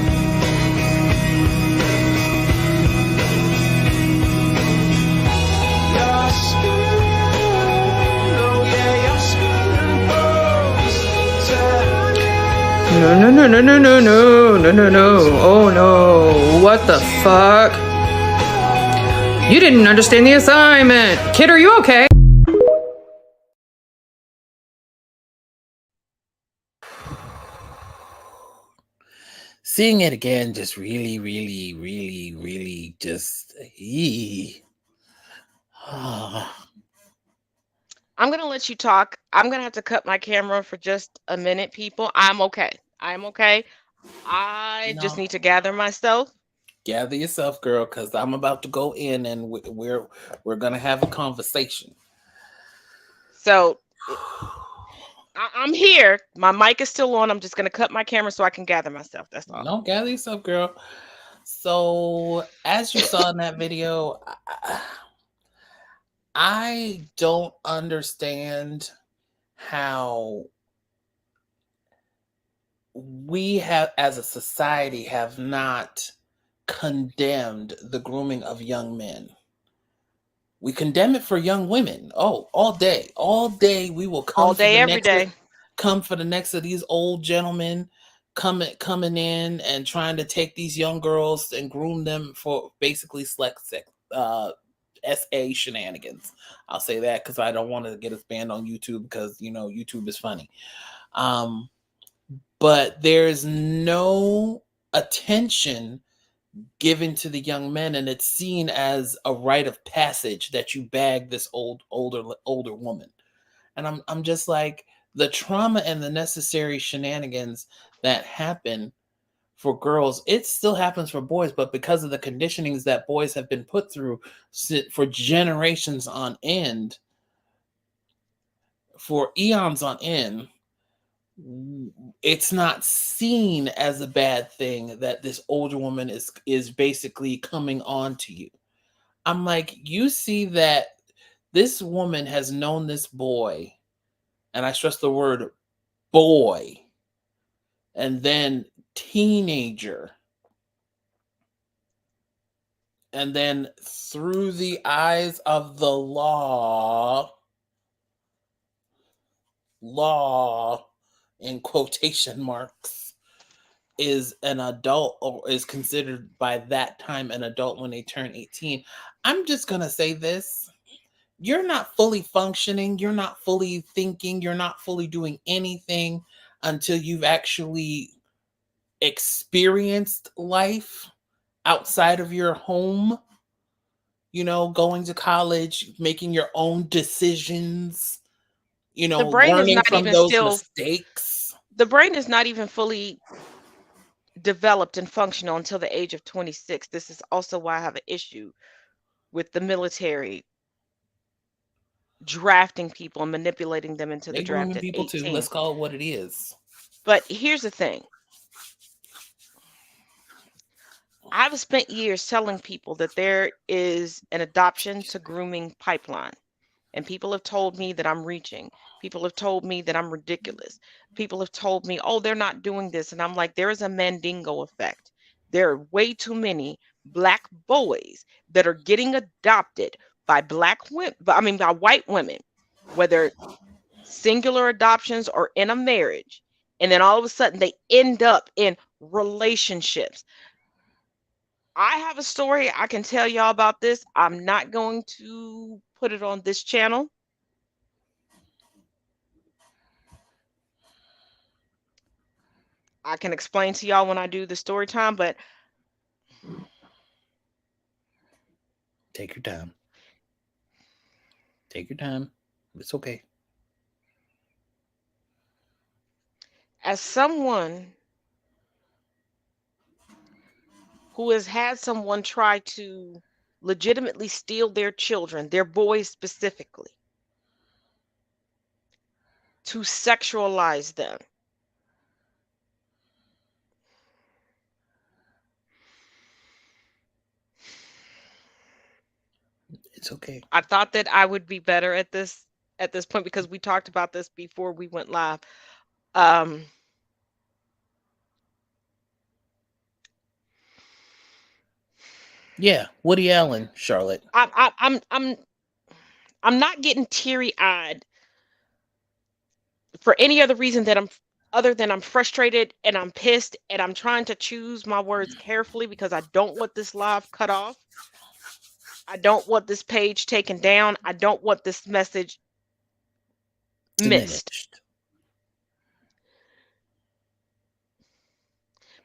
No. Oh no. What the fuck? You didn't understand the assignment. Kid, are you okay? Seeing it again just really just I'm going to let you talk. I'm going to have to cut my camera for just a minute, people. I'm okay. I just need to gather myself. Gather yourself, girl, because I'm about to go in and we're going to have a conversation. So I'm here. My mic is still on. I'm just going to cut my camera so I can gather myself. That's all. No, gather yourself, girl. So as you saw in that video, I don't understand how we have, as a society, have not condemned the grooming of young men. We condemn it for young women. Oh, all day we will come all day, every day. Come for the next of these old gentlemen coming in and trying to take these young girls and groom them for basically SA shenanigans. I'll say that because I don't want to get us banned on YouTube because YouTube is funny. But there's no attention given to the young men, and it's seen as a rite of passage that you bag this older woman. And I'm just like, the trauma and the necessary shenanigans that happen for girls, it still happens for boys, but because of the conditionings that boys have been put through for generations on end, for eons on end, it's not seen as a bad thing that this older woman is basically coming on to you. I'm like, you see that this woman has known this boy, and I stress the word boy, and then teenager, and then through the eyes of the law in quotation marks, is an adult, or is considered by that time an adult when they turn 18. I'm just going to say this. You're not fully functioning. You're not fully thinking. You're not fully doing anything until you've actually experienced life outside of your home. Going to college, making your own decisions, The brain is learning not from even those still. mistakes. The brain is not even fully developed and functional until the age of 26. This is also why I have an issue with the military drafting people and manipulating them into the They draft grooming at people too. 18. Let's call it what it is. But here's the thing. I've spent years telling people that there is an adoption to grooming pipeline. And people have told me that I'm reaching. People have told me that I'm ridiculous. People have told me, oh, they're not doing this. And I'm like, there is a Mandingo effect. There are way too many Black boys that are getting adopted by Black women, by white women, whether singular adoptions or in a marriage. And then all of a sudden they end up in relationships. I have a story I can tell y'all about this. I'm not going to put it on this channel. I can explain to y'all when I do the story time, but take your time. Take your time. It's okay. As someone who has had someone try to legitimately steal their children, their boys specifically, to sexualize them, it's okay. I thought that I would be better at this point because we talked about this before we went live. Yeah, Woody Allen, Charlotte. I'm not getting teary-eyed for any other reason other than I'm frustrated and I'm pissed and I'm trying to choose my words carefully because I don't want this live cut off. I don't want this page taken down. I don't want this message missed.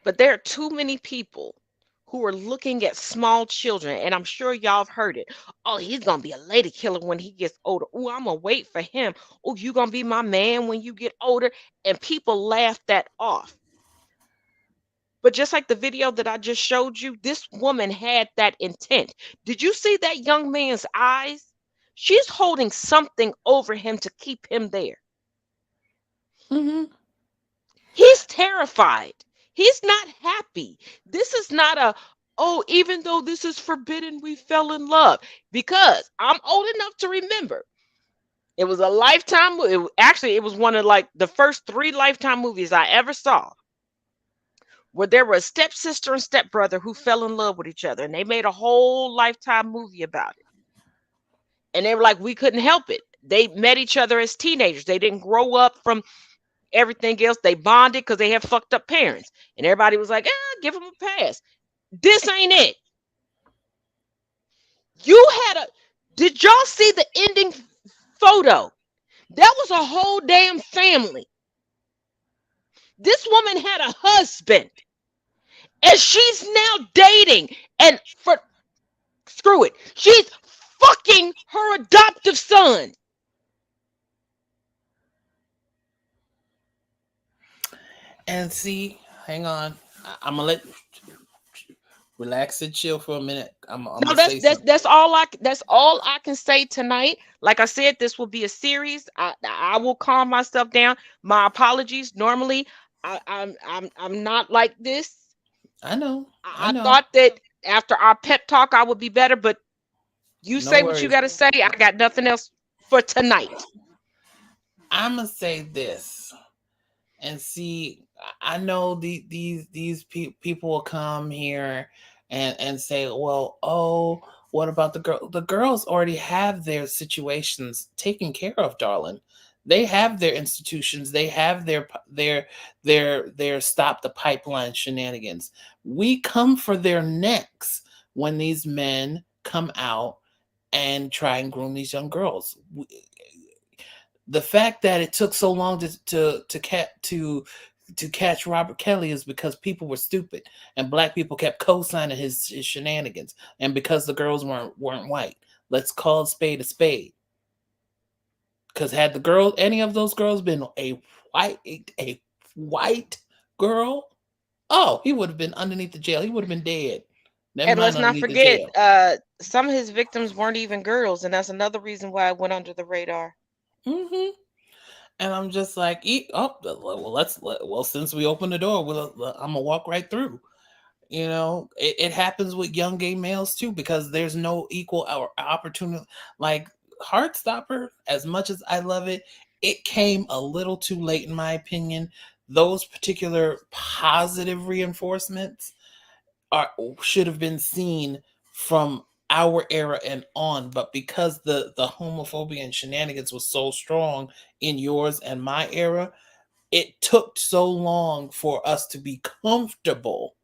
But there are too many people who are looking at small children, and I'm sure y'all have heard it. Oh, he's gonna be a lady killer when he gets older. Oh, I'm gonna wait for him. Oh, you gonna be my man when you get older. And people laugh that off. But just like the video that I just showed you, this woman had that intent. Did you see that young man's eyes? She's holding something over him to keep him there. Mm-hmm. He's terrified. He's not happy. This is not even though this is forbidden, we fell in love. Because I'm old enough to remember. It was a Lifetime movie. Actually, it was one of the first 3 Lifetime movies I ever saw, where there were a stepsister and stepbrother who fell in love with each other. And they made a whole Lifetime movie about it. And they were like, we couldn't help it. They met each other as teenagers. They didn't grow up from everything else. They bonded because they had fucked up parents. And everybody was like, give them a pass. This ain't it. Did y'all see the ending photo? That was a whole damn family. This woman had a husband. And she's now dating. And screw it. She's fucking her adoptive son. And see, hang on. I'm gonna let relax and chill for a minute. I'm No, gonna say something. that's all I can say tonight. Like I said, this will be a series. I will calm myself down. My apologies. Normally, I'm not like this. I know. I thought that after our pep talk, I would be better. But you say what you got to say. I got nothing else for tonight. I'm gonna say this, and see. I know these people will come here and say, well, oh, what about the girl? The girls already have their situations taken care of, darling. They have their institutions. They have their stop the pipeline shenanigans. We come for their necks when these men come out and try and groom these young girls. The fact that it took so long to catch Robert Kelly is because people were stupid and black people kept co-signing his shenanigans, and because the girls weren't white. Let's call a spade a spade. Because had any of those girls been a white girl, oh, he would have been underneath the jail. He would have been dead. And let's not forget, some of his victims weren't even girls, and that's another reason why it went under the radar. Mm-hmm. And I'm just like, well, since we opened the door, I'm gonna walk right through. You know, it happens with young gay males too, because there's no equal opportunity. Like Heartstopper, as much as I love it, it came a little too late, in my opinion. Those particular positive reinforcements should have been seen from our era and on, but because the homophobia and shenanigans was so strong in yours and my era, it took so long for us to be comfortable.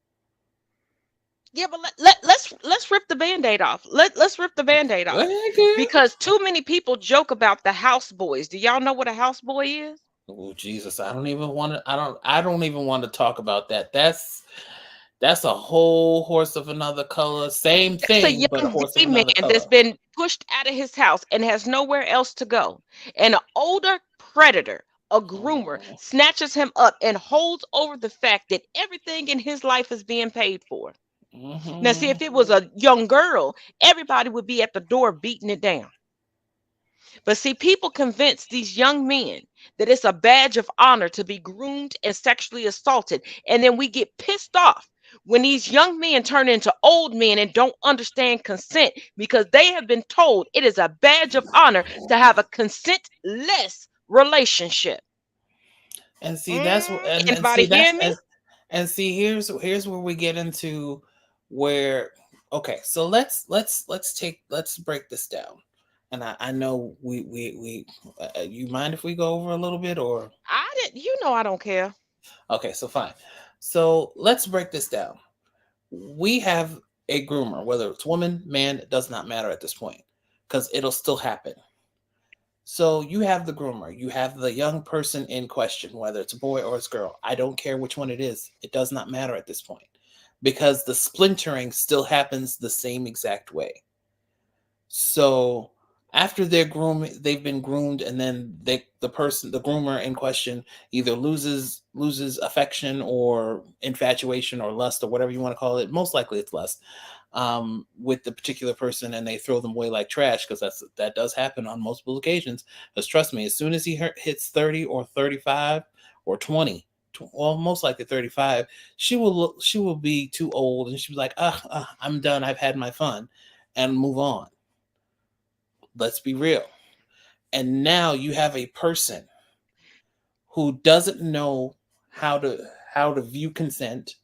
Yeah, but let's rip the Band-Aid off. Let's rip the Band-Aid off. Because too many people joke about the houseboys. Do y'all know what a houseboy is? Oh Jesus, I don't even want to talk about that. That's a whole horse of another color. Same thing, but a horse of another color. That's been pushed out of his house and has nowhere else to go. And an older predator, a groomer, snatches him up and holds over the fact that everything in his life is being paid for. Mm-hmm. Now, see, if it was a young girl, everybody would be at the door beating it down. But see, people convince these young men that it's a badge of honor to be groomed and sexually assaulted. And then we get pissed off when these young men turn into old men and don't understand consent, because they have been told it is a badge of honor to have a consentless relationship. And see, that's what anybody hear me? And see, here's where we get into where, okay, so let's break this down. And I know we you mind if we go over a little bit, or I don't care. Okay, so fine. So let's break this down. We have a groomer, whether it's woman, man, it does not matter at this point, because it'll still happen. So you have the groomer, you have the young person in question, whether it's a boy or it's a girl. I don't care which one it is. It does not matter at this point, because the splintering still happens the same exact way. So after they've been groomed, and then the groomer in question either loses affection or infatuation or lust or whatever you want to call it. Most likely it's lust with the particular person, and they throw them away like trash, because that does happen on multiple occasions. Because trust me, as soon as he hits 30 or 35 or 20, well, most likely 35, she will be too old, and she'll be like, I'm done. I've had my fun, and move on. Let's be real. And now you have a person who doesn't know how to view consent,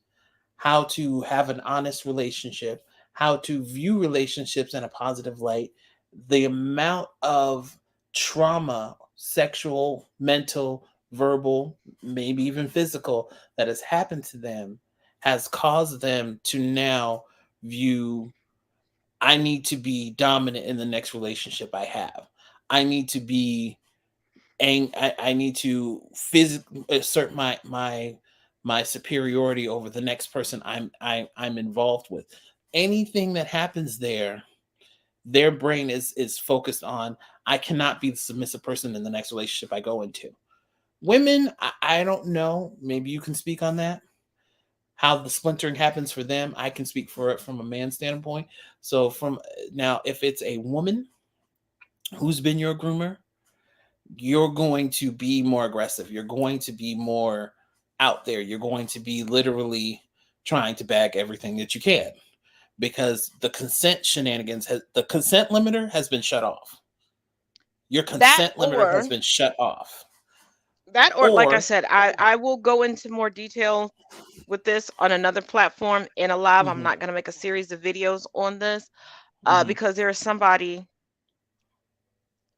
how to have an honest relationship, how to view relationships in a positive light. The amount of trauma, sexual, mental, verbal, maybe even physical, that has happened to them has caused them to now view, I need to be dominant in the next relationship I have. I need to be I need to physically assert my superiority over the next person I'm involved with. Anything that happens there, their brain is focused on, I cannot be the submissive person in the next relationship I go into. Women, I don't know. Maybe you can speak on that. How the splintering happens for them. I can speak for it from a man's standpoint. So from now, if it's a woman who's been your groomer, you're going to be more aggressive. You're going to be more out there. You're going to be literally trying to bag everything that you can, because the consent shenanigans the consent limiter has been shut off. Your consent limiter has been shut off. Or like I Or said, I will go into more detail with this on another platform in a live. I'm Mhm, not going to make a series of videos on this mhm, because there is somebody,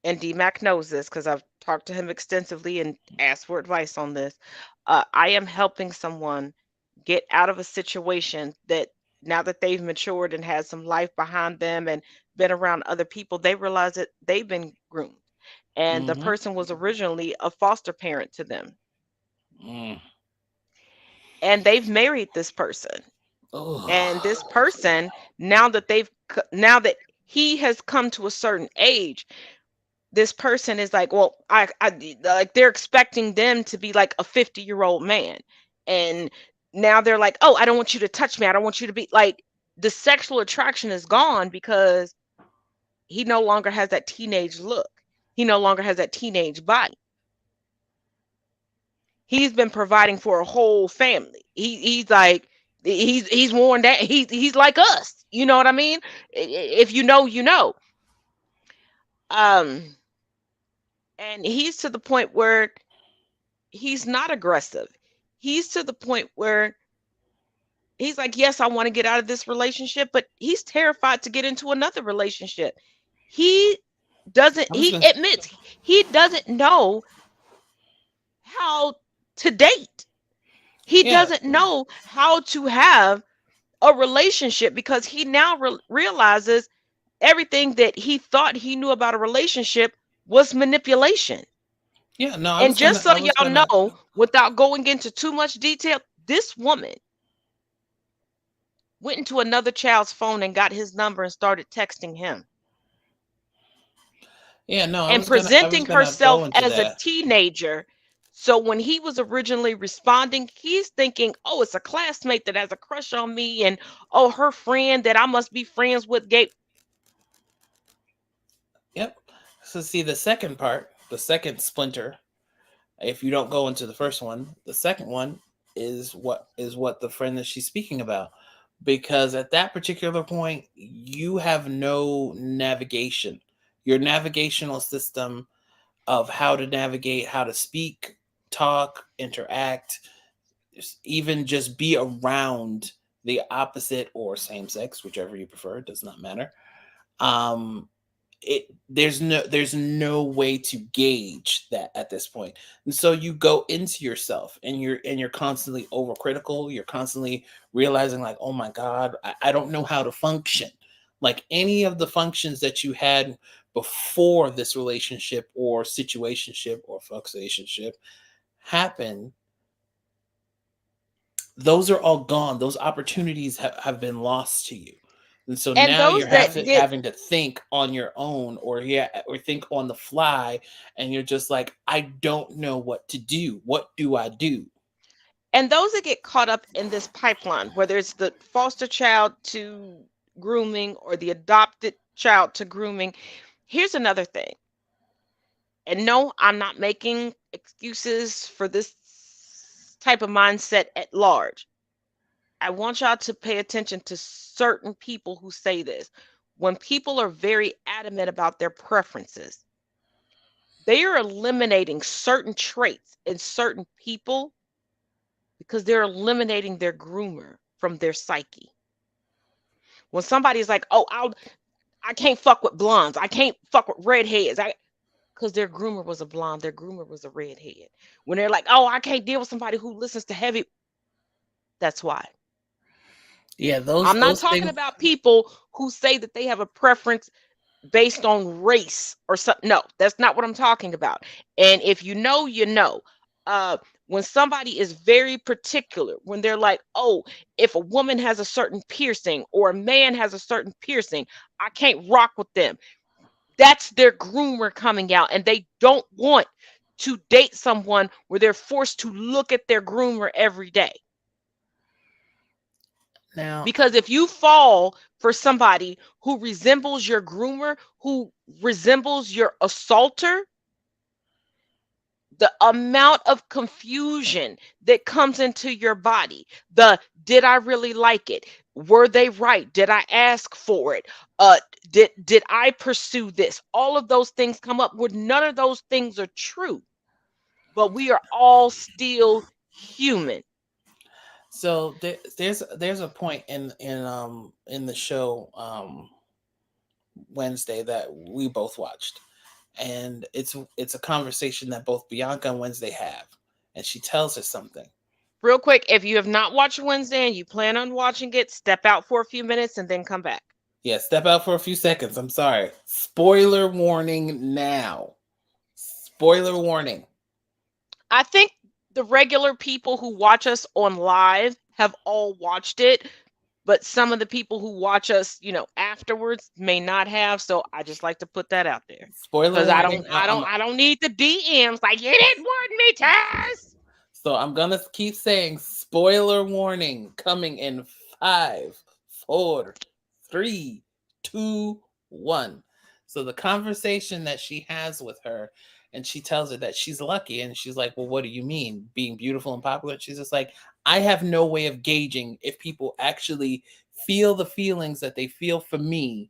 and DMAC knows this because I've talked to him extensively and asked for advice on this. I am helping someone get out of a situation that, now that they've matured and had some life behind them and been around other people, they realize that they've been groomed. And the mhm, person was originally a foster parent to them. mm. And they've married this person. And this Oh, person, now that he has come to a certain age, this person is like, well, I like, they're expecting them to be like a 50-year-old man. And now they're like, oh, I don't want you to touch me. I don't want you to be like, the sexual attraction is gone because he no longer has that teenage look. He no longer has that teenage body. He's been providing for a whole family. He's like, he's worn down. He's like us. You know what I mean? If you know, you know. Um, and he's to the point where he's not aggressive. He's to the point where he's like, yes, I want to get out of this relationship, but he's terrified to get into another relationship. He doesn't, I was he gonna. admits he doesn't know how to date. He Yeah, doesn't know how to have a relationship because he now realizes everything that he thought he knew about a relationship was manipulation. yeah. No, I And was just gonna. so I was y'all gonna. know, without going into too much detail, this woman went into another child's phone and got his number and started texting him Yeah, no, I and was gonna. I was presenting gonna go herself into as a that. teenager. So when he was originally responding, he's thinking, oh, it's a classmate that has a crush on me, and oh, her friend that I must be friends with gave. Yep. So see the second part, the second splinter. If you don't go into the first one, the second one is what the friend that she's speaking about. Because at that particular point, you have no navigation. Your navigational system of how to navigate, how to speak, talk, interact, even just be around the opposite or same sex, whichever you prefer, it does not matter. Um, there's no way to gauge that at this point, and so you go into yourself, and you're constantly overcritical. You're constantly realizing, like, oh my god, I don't know how to function like any of the functions that you had before this relationship or situationship or fluxationship happen. Those are all gone. Those opportunities have been lost to you. And so And now those you're that did, having to think on your own, or think on the fly, and you're just like, I don't know what to do. What do I do? and those that get caught up in this pipeline, whether it's the foster child to grooming or the adopted child to grooming, here's another thing. And no, I'm not making excuses for this type of mindset at large. I want y'all to pay attention to certain people who say this. When people are very adamant about their preferences, they are eliminating certain traits in certain people because they're eliminating their groomer from their psyche. When somebody's like, "Oh, I can't fuck with blondes. I can't fuck with redheads." Because their groomer was a blonde, their groomer was a redhead. When they're like, oh, I can't deal with somebody who listens to heavy, that's why. Yeah, I'm not those talking things. about people who say that they have a preference based on race or something. No, that's not what I'm talking about. And if you know, you know. When somebody is very particular, when they're like, oh, if a woman has a certain piercing or a man has a certain piercing, I can't rock with them. That's their groomer coming out, and they don't want to date someone where they're forced to look at their groomer every day. Now, Because if you fall for somebody who resembles your groomer, who resembles your assaulter, the amount of confusion that comes into your body, did I really like it? Were they right? Did I ask for it? Did I pursue this? All of those things come up where none of those things are true, but we are all still human. so there's a point in the show Wednesday that we both watched, and it's a conversation that both Bianca and Wednesday have, and she tells her something. Real quick, if you have not watched Wednesday and you plan on watching it, step out for a few minutes and then come back. Yeah, step out for a few seconds. I'm sorry. Spoiler warning now. Spoiler warning. I think the regular people who watch us on live have all watched it, but some of the people who watch us, afterwards may not have. So I just like to put that out there. Spoiler Because warning. I don't need the DMs like you didn't want me, Taz. So I'm gonna keep saying spoiler warning coming in 5, 4, 3, 2, 1. So the conversation that she has with her, and she tells her that she's lucky, and she's like, well, what do you mean being beautiful and popular? She's just like, I have no way of gauging if people actually feel the feelings that they feel for me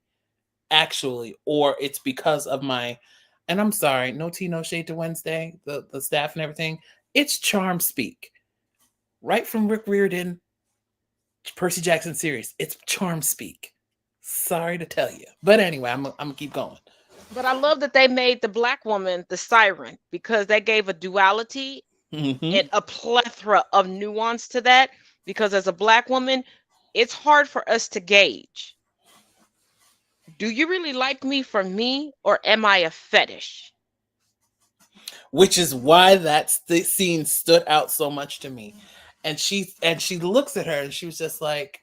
actually, or it's because of my, and I'm sorry, no tea, no shade to Wednesday, the staff and everything. It's charm speak. Right from Rick Riordan, Percy Jackson series. It's charm speak. Sorry to tell you. But anyway, I'm gonna keep going. But I love that they made the black woman the siren, because that gave a duality and a plethora of nuance to that. Because as a black woman, it's hard for us to gauge. Do you really like me for me, or am I a fetish? Which is why that scene stood out so much to me. And she looks at her and she was just like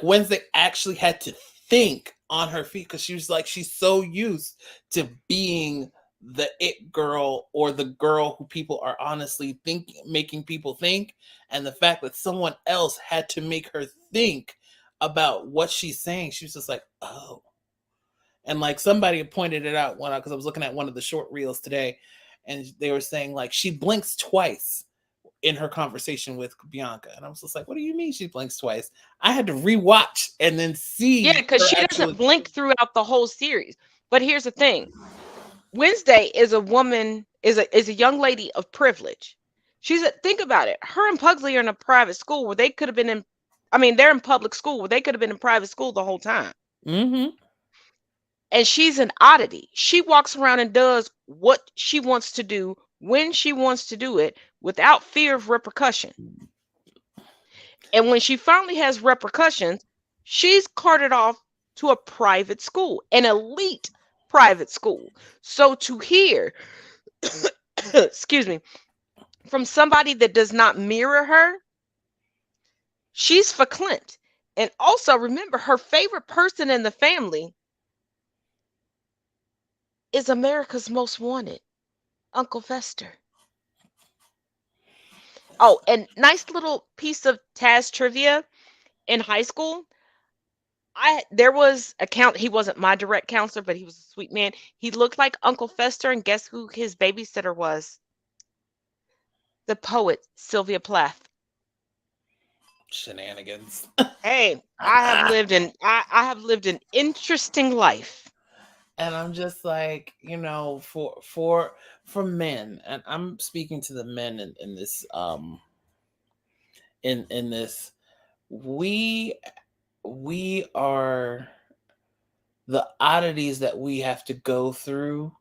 Wednesday actually had to think on her feet, because she was like, she's so used to being the it girl, or the girl who people are honestly making people think, and the fact that someone else had to make her think about what she's saying, she was just like, oh. And like somebody pointed it out because I was looking at one of the short reels today, and they were saying like she blinks twice in her conversation with Bianca, and I was just like, what do you mean she blinks twice? I had to rewatch and then see. Yeah, because she doesn't blink throughout the whole series. But here's the thing: Wednesday is a woman, is a young lady of privilege. Think about it. Her and Pugsley are in a private school where they could have been they're in public school where they could have been in private school the whole time. Mm-hmm. And she's an oddity. She walks around and does what she wants to do when she wants to do it without fear of repercussion. And when she finally has repercussions, she's carted off to a private school, an elite private school. So to hear, excuse me, from somebody that does not mirror her, she's verklempt. And also remember, her favorite person in the family is America's Most Wanted, Uncle Fester. Oh, and nice little piece of Taz trivia. In high school, there was he wasn't my direct counselor, but he was a sweet man. He looked like Uncle Fester, and guess who his babysitter was? The poet Sylvia Plath. Shenanigans. Hey, I have lived an interesting life. And I'm just like, for men, and I'm speaking to the men in this in this, we are, the oddities that we have to go through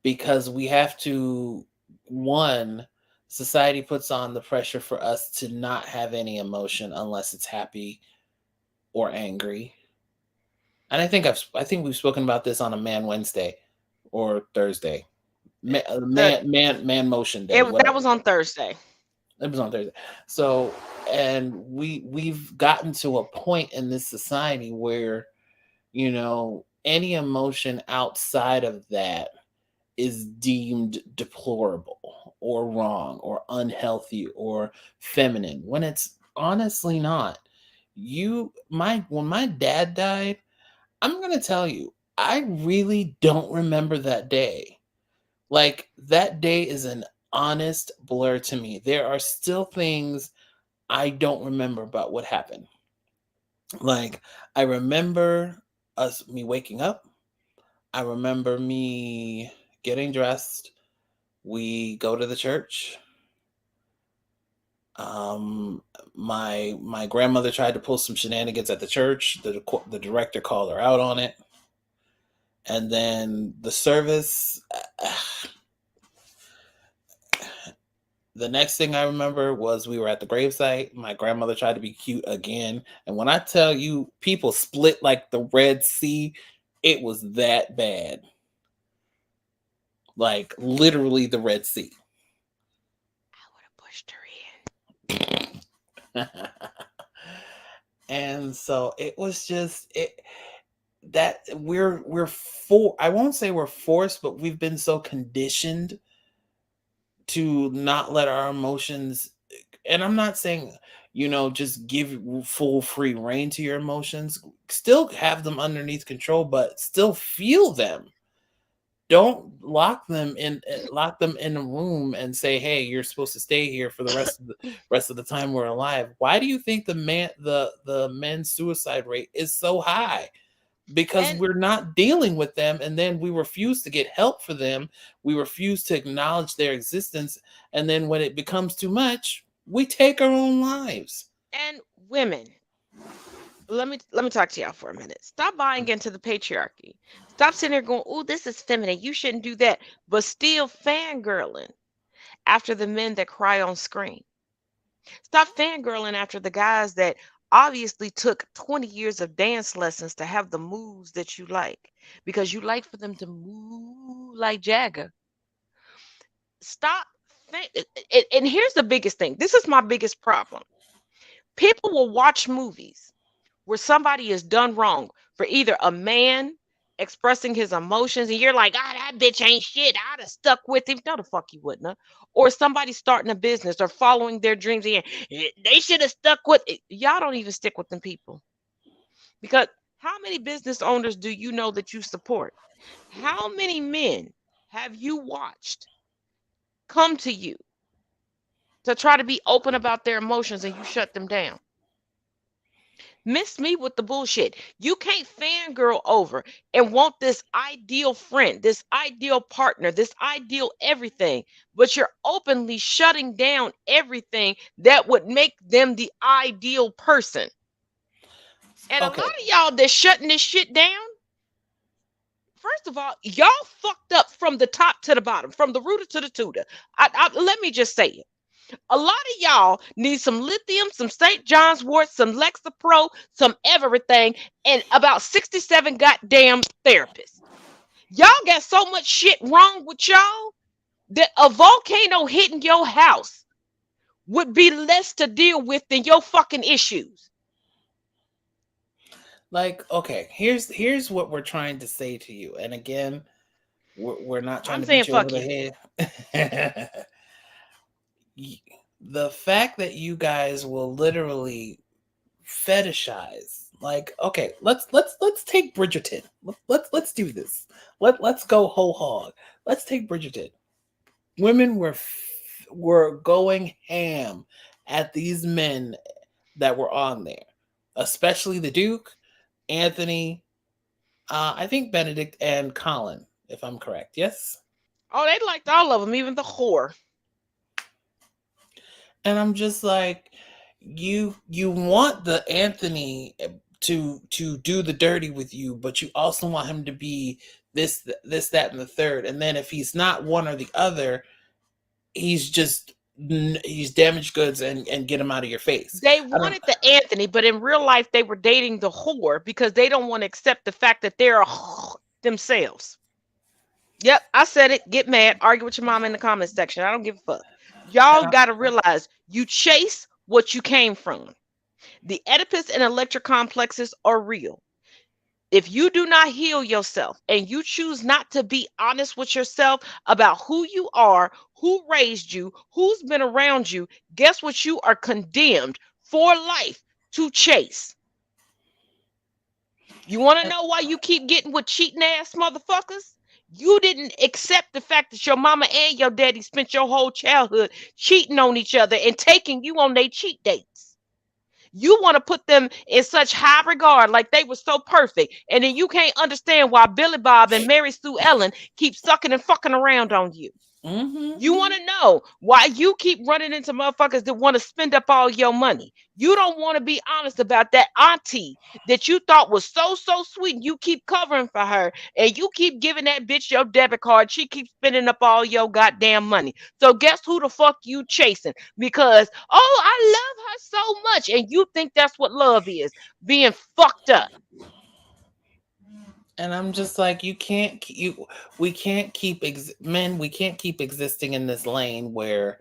because we have to, one, society puts on the pressure for us to not have any emotion unless it's happy or angry. And I think we've spoken about this on a Man Wednesday or Thursday. The Man motion day, that whatever. was on Thursday. It was on Thursday. So, and we've gotten to a point in this society where, any emotion outside of that is deemed deplorable or wrong or unhealthy or feminine, when it's honestly not. When my dad died, I'm gonna tell you, I really don't remember that day. Like, that day is an honest blur to me. There are still things I don't remember about what happened. Like, I remember me waking up. I remember me getting dressed. We go to the church. My grandmother tried to pull some shenanigans at the church. The director called her out on it. And then the service, the next thing I remember was we were at the gravesite. My grandmother tried to be cute again. And when I tell you people split like the Red Sea, it was that bad. Like, literally the Red Sea. I would have pushed her in. And so it was just that I won't say we're forced, but we've been so conditioned to not let our emotions, and I'm not saying, just give full free rein to your emotions. Still have them underneath control, but still feel them. Don't lock them in a room and say, "Hey, you're supposed to stay here for the rest of the time we're alive." Why do you think the men's suicide rate is so high? Because we're not dealing with them, and then we refuse to get help for them. We refuse to acknowledge their existence, and then when it becomes too much, we take our own lives. And women, let me talk to y'all for a minute. Stop buying into the patriarchy. Stop sitting there going, "Oh, this is feminine. You shouldn't do that," but still fangirling after the men that cry on screen. Stop fangirling after the guys that obviously took 20 years of dance lessons to have the moves that you like, because you like for them to move like Jagger. Stop. And here's the biggest thing. This is my biggest problem. People will watch movies where somebody is done wrong for either a man expressing his emotions, and you're like, that bitch ain't shit, I'd have stuck with him. No, the fuck you wouldn't have. Or somebody starting a business or following their dreams, and they should have stuck with it. Y'all don't even stick with them people. Because how many business owners do you know that you support? How many men have you watched come to you to try to be open about their emotions and you shut them down? Miss me with the bullshit. You can't fangirl over and want this ideal friend, this ideal partner, this ideal everything, but you're openly shutting down everything that would make them the ideal person. And Okay. a lot of y'all that's shutting this shit down, first of all, y'all fucked up from the top to the bottom, from the rooter to the tutor. Let me just say it. A lot of y'all need some lithium, some St. John's wort, some Lexapro, some everything, and about 67 goddamn therapists. Y'all got so much shit wrong with y'all that a volcano hitting your house would be less to deal with than your fucking issues. Like, okay, here's what we're trying to say to you. And again, we're not trying to beat you over the head. The fact that you guys will literally fetishize, like, okay, let's take Bridgerton. Let's do this. Let's go whole hog. Let's take Bridgerton. Women were going ham at these men that were on there, especially the Duke, Anthony, I think Benedict, and Colin, if I'm correct. Yes. Oh, they liked all of them, even the whore. And I'm just like, you want the Anthony to do the dirty with you, but you also want him to be this, that, and the third. And then if he's not one or the other, he's damaged goods and get him out of your face. They wanted the Anthony, but in real life, they were dating the whore because they don't want to accept the fact that they're a whore themselves. Yep, I said it. Get mad. Argue with your mom in the comments section. I don't give a fuck. Y'all got to realize you chase what you came from. The Oedipus and Electra complexes are real. If you do not heal yourself and you choose not to be honest with yourself about who you are, who raised you, who's been around you, guess what? You are condemned for life to chase. You want to know why you keep getting with cheating ass motherfuckers? You didn't accept the fact that your mama and your daddy spent your whole childhood cheating on each other and taking you on their cheat dates. You want to put them in such high regard, like they were so perfect. And then you can't understand why Billy Bob and Mary Sue Ellen keep sucking and fucking around on you. You want to know why you keep running into motherfuckers that want to spend up all your money. You don't want to be honest about that auntie that you thought was so sweet, and you keep covering for her, and you keep giving that bitch your debit card. She keeps spending up all your goddamn money. So guess who the fuck you chasing? Because, oh, I love her so much, and you think that's what love is, being fucked up. And I'm just like, we can't keep existing in this lane where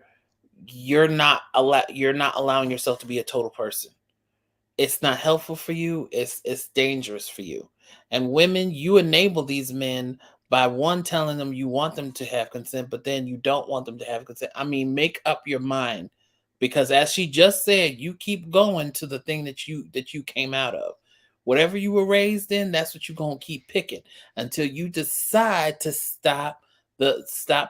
you're not allowing yourself to be a total person. It's not helpful for you. It's dangerous for you. And women, you enable these men by telling them you want them to have consent, but then you don't want them to have consent. I mean, make up your mind, because as she just said, you keep going to the thing that you came out of. Whatever you were raised in, that's what you're going to keep picking until you decide to stop the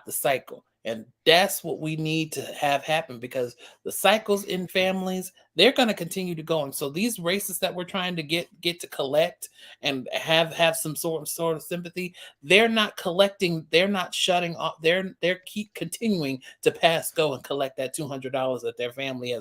cycle. And that's what we need to have happen, because the cycles in families, they're going to continue to go. And so these racists that we're trying to get to collect and have some sort of sympathy, they're not collecting, they're not shutting off, they're keep continuing to pass go and collect that $200 that their family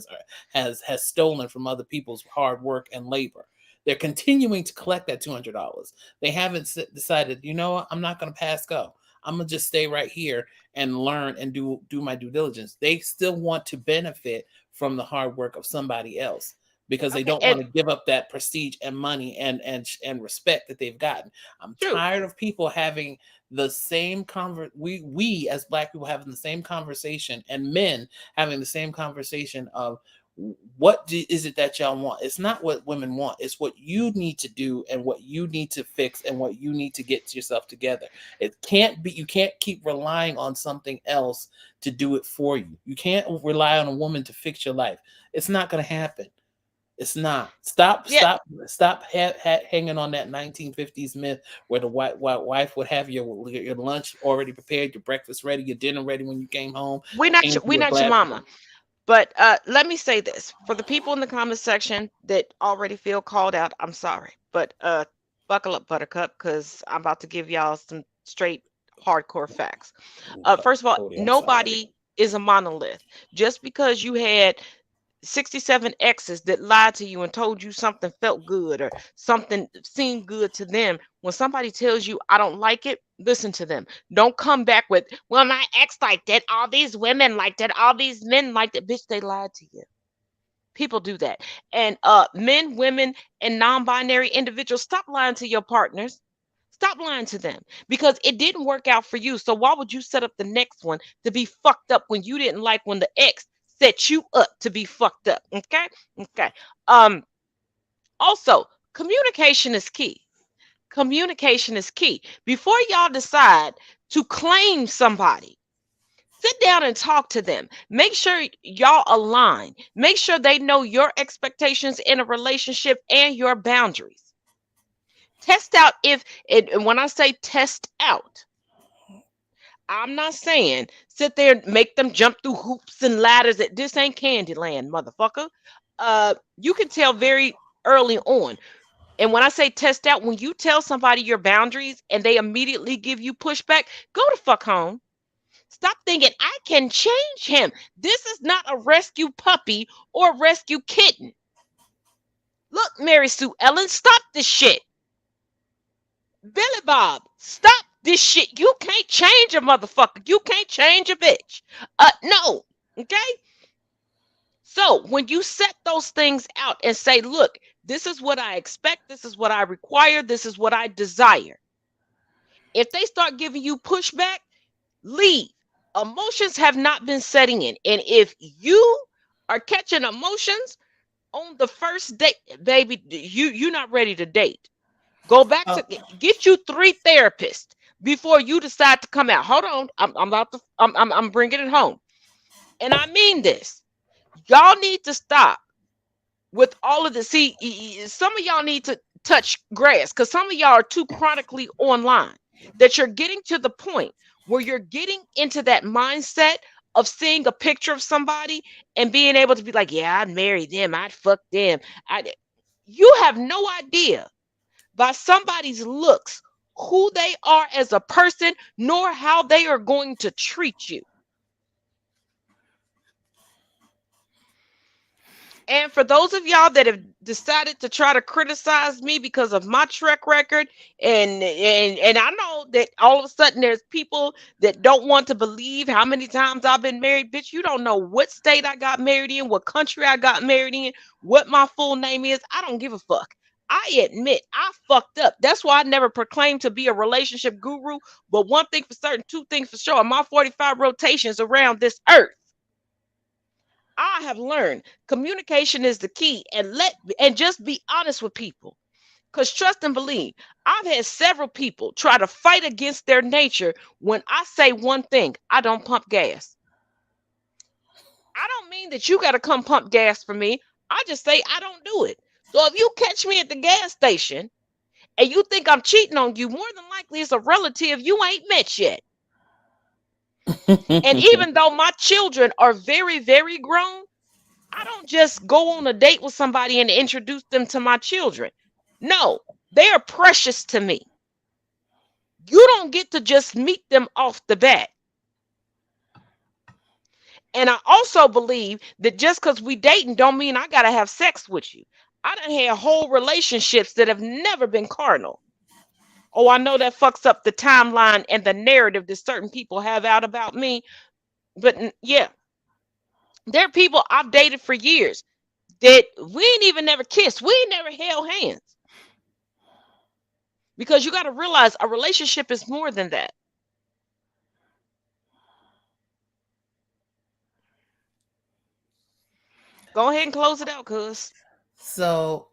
has stolen from other people's hard work and labor. They're continuing to collect that $200. They haven't decided, you know what, I'm not going to pass go. I'm going to just stay right here and learn and do my due diligence. They still want to benefit from the hard work of somebody else, because they don't want to give up that prestige and money and respect that they've gotten. I'm tired of people having the same we as Black people having the same conversation, and men having the same conversation of, what is it that y'all want? It's not what women want. It's what you need to do and what you need to fix and what you need to get yourself together. It can't be, you can't keep relying on something else to do it for you. You can't rely on a woman to fix your life. It's not going to happen. It's not. Stop hanging on that 1950s myth where the white wife would have your lunch already prepared, your breakfast ready, your dinner ready when you came home. We're not your mama. But let me say this. For the people in the comment section that already feel called out, I'm sorry. But buckle up, Buttercup, because I'm about to give y'all some straight hardcore facts. First of all, nobody is a monolith. Just because you had 67 exes that lied to you and told you something felt good or something seemed good to them, when somebody tells you, I don't like it, listen to them. Don't come back with, well, my ex liked it, all these women liked it, all these men liked it. Bitch, they lied to you. People do that. And men, women, and non-binary individuals, stop lying to your partners. Stop lying to them, because it didn't work out for you. So why would you set up the next one to be fucked up when you didn't like when the ex set you up to be fucked up? Okay. Also, communication is key. Communication is key. Before y'all decide to claim somebody, sit down and talk to them. Make sure y'all align. Make sure they know your expectations in a relationship and your boundaries. Test out and when I say test out, I'm not saying sit there and make them jump through hoops and ladders. This ain't Candyland, motherfucker. You can tell very early on. And when I say test out, when you tell somebody your boundaries and they immediately give you pushback, go the fuck home. Stop thinking I can change him. This is not a rescue puppy or rescue kitten. Look, Mary Sue Ellen, stop this shit. Billy Bob, stop this shit. You can't change a motherfucker. You can't change a bitch. No. Okay. So when you set those things out and say, look, this is what I expect, this is what I require, this is what I desire. If they start giving you pushback, leave. Emotions have not been setting in. And if you are catching emotions on the first date, baby, you're not ready to date. Go back to get you 3 therapists before you decide to come out. Hold on. I'm bringing it home. And I mean this. Y'all need to stop with all of this. See, some of y'all need to touch grass because some of y'all are too chronically online that you're getting to the point where you're getting into that mindset of seeing a picture of somebody and being able to be like, yeah, I'd marry them, I'd fuck them. You have no idea by somebody's looks who they are as a person, nor how they are going to treat you. And for those of y'all that have decided to try to criticize me because of my track record, and I know that all of a sudden there's people that don't want to believe how many times I've been married. Bitch, you don't know what state I got married in, what country I got married in, what my full name is. I don't give a fuck. I admit I fucked up. That's why I never proclaimed to be a relationship guru. But one thing for certain, 2 things for sure. My 45 rotations around this earth, I have learned communication is the key, and just be honest with people. Because trust and believe, I've had several people try to fight against their nature when I say one thing: I don't pump gas. I don't mean that you got to come pump gas for me. I just say I don't do it. So if you catch me at the gas station and you think I'm cheating on you, more than likely it's a relative you ain't met yet. And even though my children are very, very grown, I don't just go on a date with somebody and introduce them to my children. No, they are precious to me. You don't get to just meet them off the bat. And I also believe that just because we dating don't mean I got to have sex with you. I done had whole relationships that have never been carnal. Oh, I know that fucks up the timeline and the narrative that certain people have out about me. But yeah, there are people I've dated for years that we ain't even never kissed. We ain't never held hands. Because you got to realize a relationship is more than that. Go ahead and close it out, cuz. So,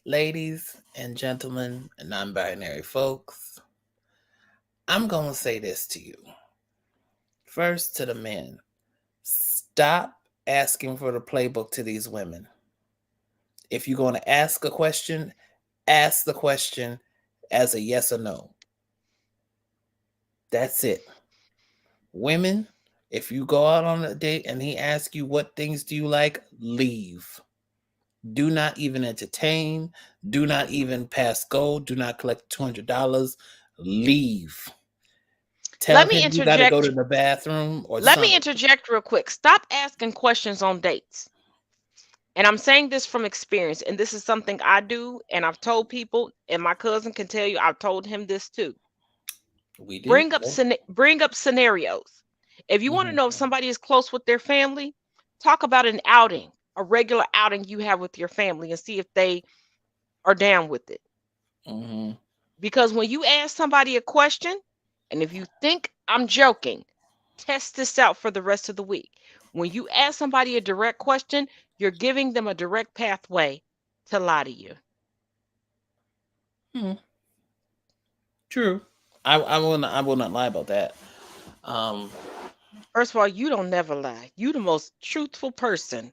ladies and gentlemen and non-binary folks, I'm going to say this to you. First, to the men, stop asking for the playbook to these women. If you're going to ask a question, ask the question as a yes or no. That's it. Women, if you go out on a date and he asks you what things do you like, leave. Do not even entertain. Do not even pass go. Do not collect $200. Leave. Tell him you got to go to the bathroom or Let something. me interject real quick. Stop asking questions on dates. And I'm saying this from experience, and this is something I do, and I've told people, and my cousin can tell you, I've told him this too. We do. Bring up scenarios. If you want to know if somebody is close with their family, talk about an outing, a regular outing you have with your family, and see if they are down with it. Because when you ask somebody a question, and if you think I'm joking, test this out for the rest of the week. When you ask somebody a direct question, you're giving them a direct pathway to lie to you. True. I will not lie about that. First of all, you don't never lie. You the most truthful person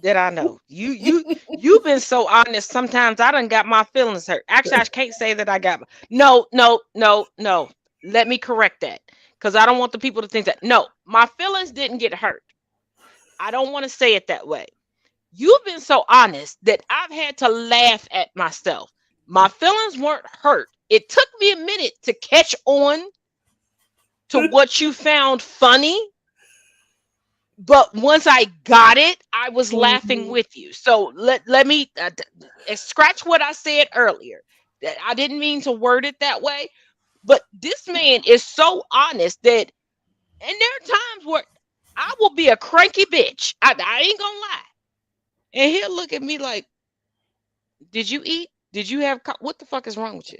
that I know. You've been so honest. Sometimes I done got my feelings hurt. Actually, I can't say that I got no. Let me correct that, because I don't want the people to think that. No, my feelings didn't get hurt. I don't want to say it that way. You've been so honest that I've had to laugh at myself. My feelings weren't hurt. It took me a minute to catch on to what you found funny. But once I got it, I was laughing with you. So let me scratch what I said earlier. I didn't mean to word it that way, but this man is so honest that, and there are times where I will be a cranky bitch. I ain't gonna lie. And he'll look at me like, did you eat? Did you have, what the fuck is wrong with you?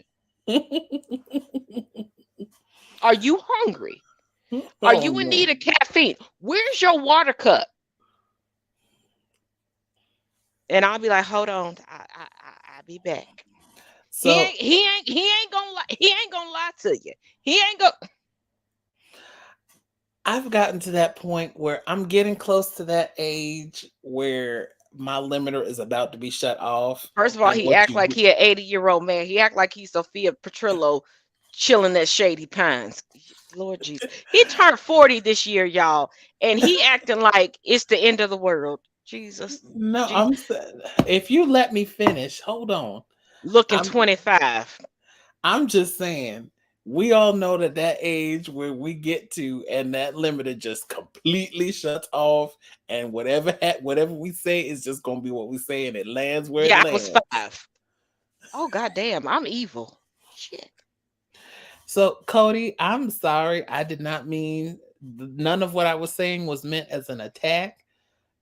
Are you hungry? Are you in need of caffeine? Where's your water cup? And I'll be like, hold on, I'll be back. So He ain't gonna lie to you. He ain't gonna. I've gotten to that point where I'm getting close to that age where my limiter is about to be shut off. First of all, he act like he an 80-year-old man. He act like he's Sophia Petrillo chilling at Shady Pines. Lord Jesus. He turned 40 this year, y'all. And he acting like it's the end of the world. Jesus. No, Jesus. if you let me finish, hold on. Looking 25. I'm just saying, we all know that age where we get to and that limiter just completely shuts off, and whatever we say is just gonna be what we say, and it lands where it lands. I was 5. Oh goddamn, I'm evil. Shit. So Cody, I'm sorry. I did not mean, none of what I was saying was meant as an attack.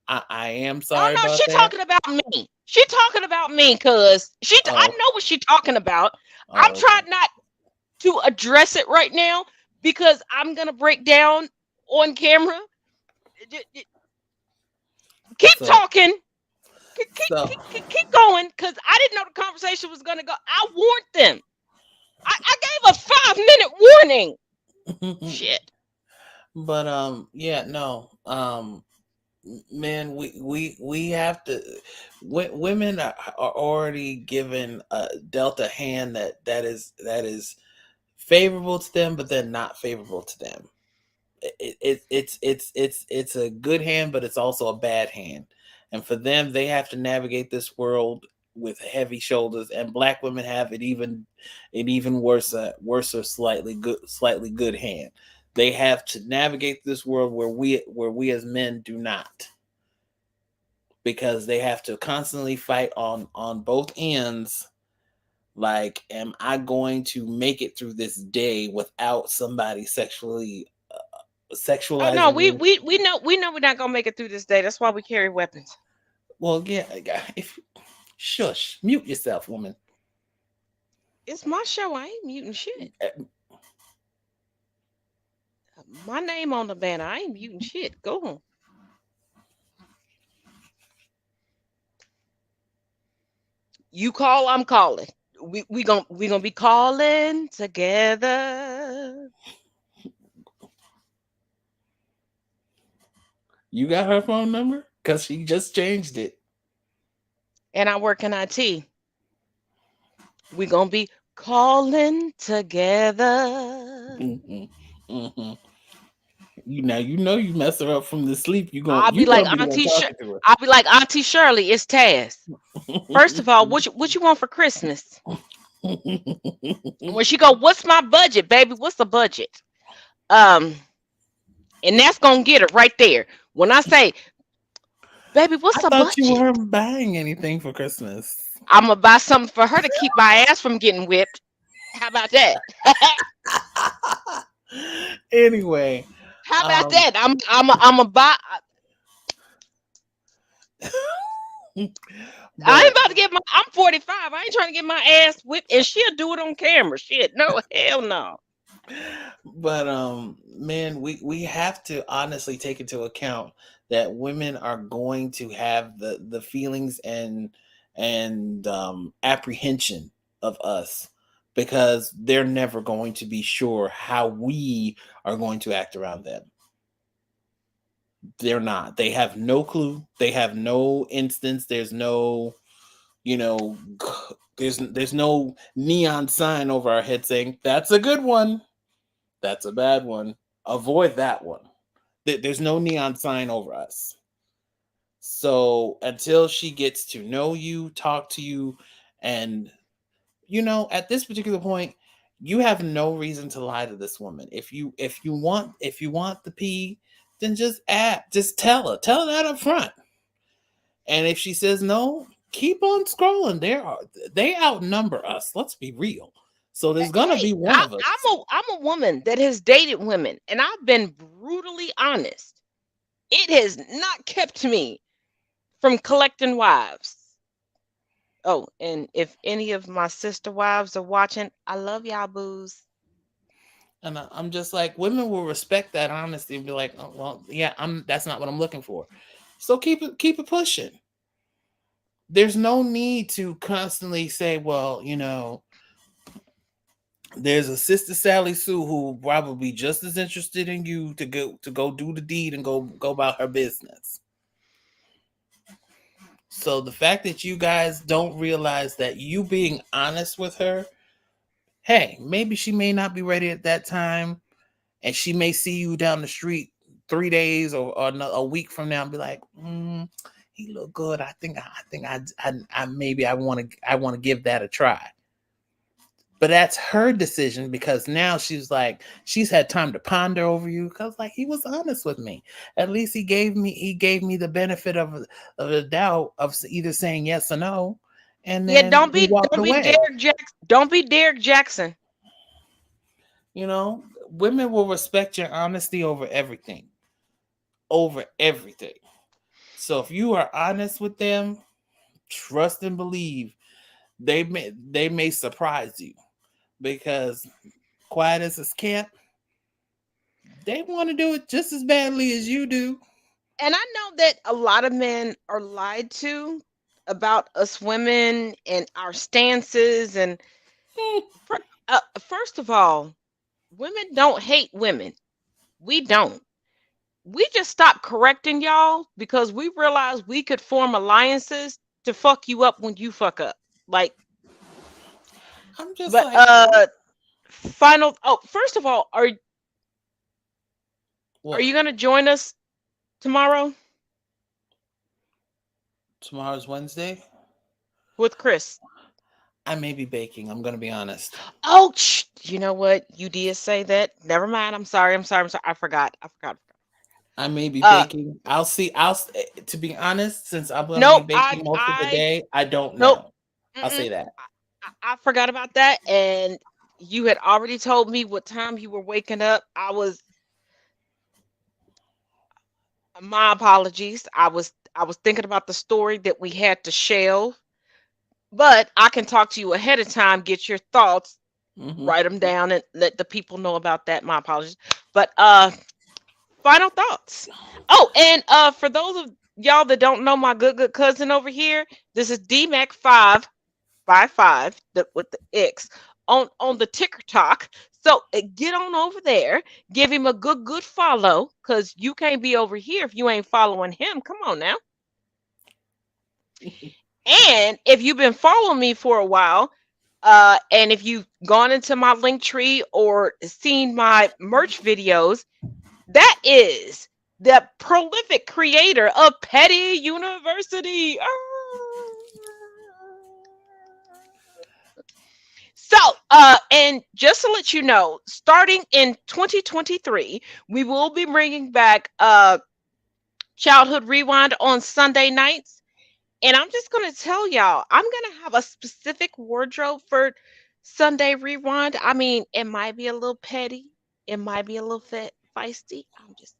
I am sorry. Oh no, she talking about me. She talking about me because I know what she talking about. I'm trying not to address it right now because I'm gonna break down on camera. Keep talking. Keep going, because I didn't know the conversation was gonna go. I warned them. I gave a 5-minute warning. Shit. But yeah, no. Man, we have to. Women are already given dealt a hand that is favorable to them, but then not favorable to them. It's a good hand, but it's also a bad hand. And for them, they have to navigate this world with heavy shoulders. And Black women have it even worse, or slightly good hand. They have to navigate this world where we as men do not, because they have to constantly fight on both ends. Like, am I going to make it through this day without somebody sexualizing? Oh no, we know we're not gonna make it through this day. That's why we carry weapons. Well, yeah. Shush, mute yourself, woman. It's my show. I ain't muting shit. My name on the banner. I ain't muting shit. Go on. You call, I'm calling. We gonna be calling together. You got her phone number? Because she just changed it. And I work in IT. We gonna be calling together. Mm-hmm. You mess her up from the sleep. I'll be like Auntie Shirley. It's Taz. First of all, what you want for Christmas? When she go, what's my budget, baby? What's the budget? And that's gonna get her right there. When I say, baby, what's the budget? I thought you weren't buying anything for Christmas. I'm gonna buy something for her to keep my ass from getting whipped. How about that? Anyway, how about that? I'm a buy. I ain't about to get I'm 45. I ain't trying to get my ass whipped, and she'll do it on camera. Shit, no, hell no. But man, we have to honestly take into account that women are going to have the feelings and apprehension of us, because they're never going to be sure how we are going to act around them. They're not. They have no clue. They have no instance. There's no, there's no neon sign over our head saying, that's a good one, that's a bad one, avoid that one. There's no neon sign over us. So until she gets to know you, talk to you, and at this particular point, you have no reason to lie to this woman. If you want the pee, then just tell her that up front. And if she says no, keep on scrolling. They outnumber us. Let's be real. So there's gonna be one of us. I'm a woman that has dated women, and I've been brutally honest. It has not kept me from collecting wives. Oh, and if any of my sister wives are watching, I love y'all, boos. And I'm just like, women will respect that honesty and be like, oh, well, yeah, that's not what I'm looking for. So keep it pushing. There's no need to constantly say, well, there's a sister Sally Sue who probably just as interested in you to go do the deed and go about her business. So the fact that you guys don't realize that you being honest with her, hey, maybe she may not be ready at that time, and she may see you down the street 3 days or a week from now and be like, he look good. I think I maybe I want to give that a try. But that's her decision, because now she's had time to ponder over you, because like, he was honest with me. At least he gave me the benefit of the doubt of either saying yes or no. And then don't he be walked away. Derek Jackson. Don't be Derek Jackson. Women will respect your honesty over everything. Over everything. So if you are honest with them, trust and believe they may surprise you, because quiet as it's kept, they want to do it just as badly as you do. And I know that a lot of men are lied to about us women and our stances. And first of all, women don't hate women. We don't. We just stopped correcting y'all because we realized we could form alliances to fuck you up when you fuck up. Like, I'm just final. Oh, first of all, are you gonna join us tomorrow? Tomorrow's Wednesday with Chris. I may be baking. I'm gonna be honest. Oh, you know what? You did say that. Never mind. I'm sorry. I forgot. I may be baking. I'll see. To be honest, since I'm gonna be baking most of the day, I don't know. I'll say that. I forgot about that, and you had already told me what time you were waking up. My apologies. I was thinking about the story that we had to shelve, but I can talk to you ahead of time, get your thoughts, write them down, and let the people know about that. My apologies. But final thoughts. Oh, and for those of y'all that don't know my good cousin over here, this is DMAC5 by 5 with the X on the TikTok. So get on over there, give him a good follow, because you can't be over here if you ain't following him. Come on now. And if you've been following me for a while, and if you've gone into my link tree or seen my merch videos, that is the prolific creator of Petty University. So, and just to let you know, starting in 2023, we will be bringing back Childhood Rewind on Sunday nights. And I'm just going to tell y'all, I'm going to have a specific wardrobe for Sunday Rewind. I mean, it might be a little petty. It might be a little feisty. I'm just...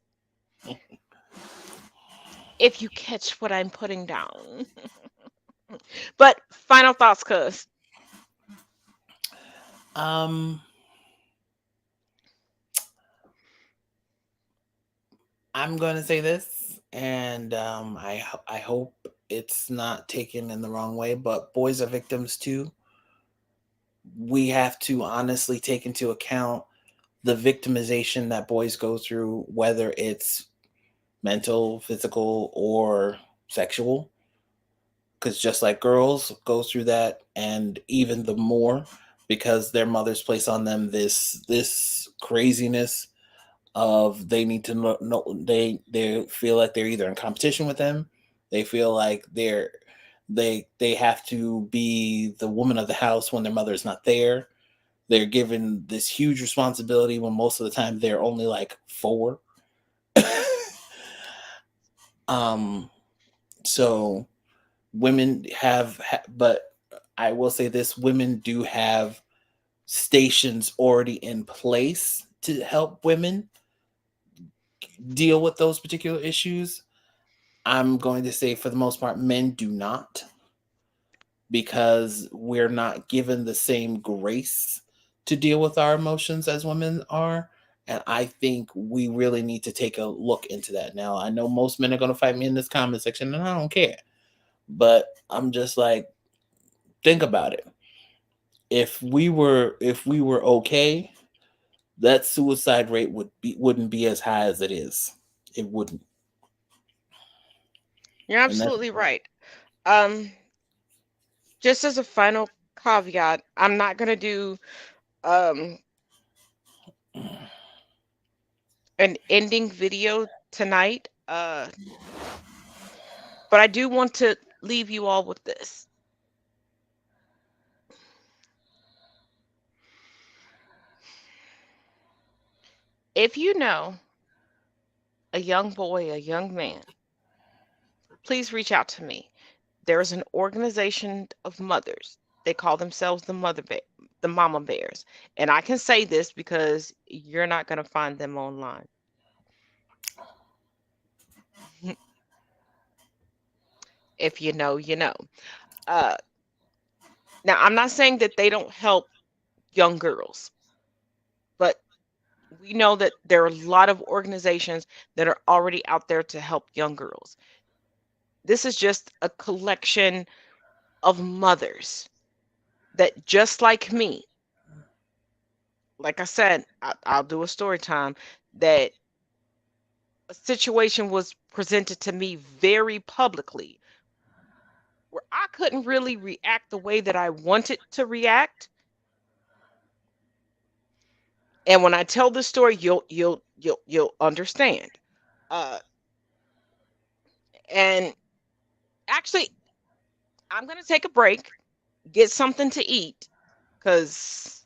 if you catch what I'm putting down. But final thoughts, cuz. I'm going to say this, and I hope it's not taken in the wrong way, but boys are victims too. We have to honestly take into account the victimization that boys go through, whether it's mental, physical, or sexual. Because just like girls go through that, and even the more, because their mothers place on them this craziness of they need to know they feel like they're either in competition with them, they feel like they have to be the woman of the house when their mother is not there. They're given this huge responsibility when most of the time they're only like 4. So women but I will say this: women do have stations already in place to help women deal with those particular issues. I'm going to say, for the most part, men do not, because we're not given the same grace to deal with our emotions as women are. And I think we really need to take a look into that. Now, I know most men are going to fight me in this comment section, and I don't care. But I'm just like, think about it. If we were okay, that suicide rate wouldn't be as high as it is. It wouldn't. You're absolutely right. Just as a final caveat, I'm not gonna do an ending video tonight. But I do want to leave you all with this. If you know a young boy, a young man, please reach out to me. There is an organization of mothers. They call themselves the Mama Bears. And I can say this because you're not going to find them online. If you know, you know. Now, I'm not saying that they don't help young girls, but we know that there are a lot of organizations that are already out there to help young girls. This is just a collection of mothers that, just like me, like I said, I'll do a story time, that a situation was presented to me very publicly where I couldn't really react the way that I wanted to react. And when I tell this story, you'll understand. And actually, I'm gonna take a break, get something to eat, because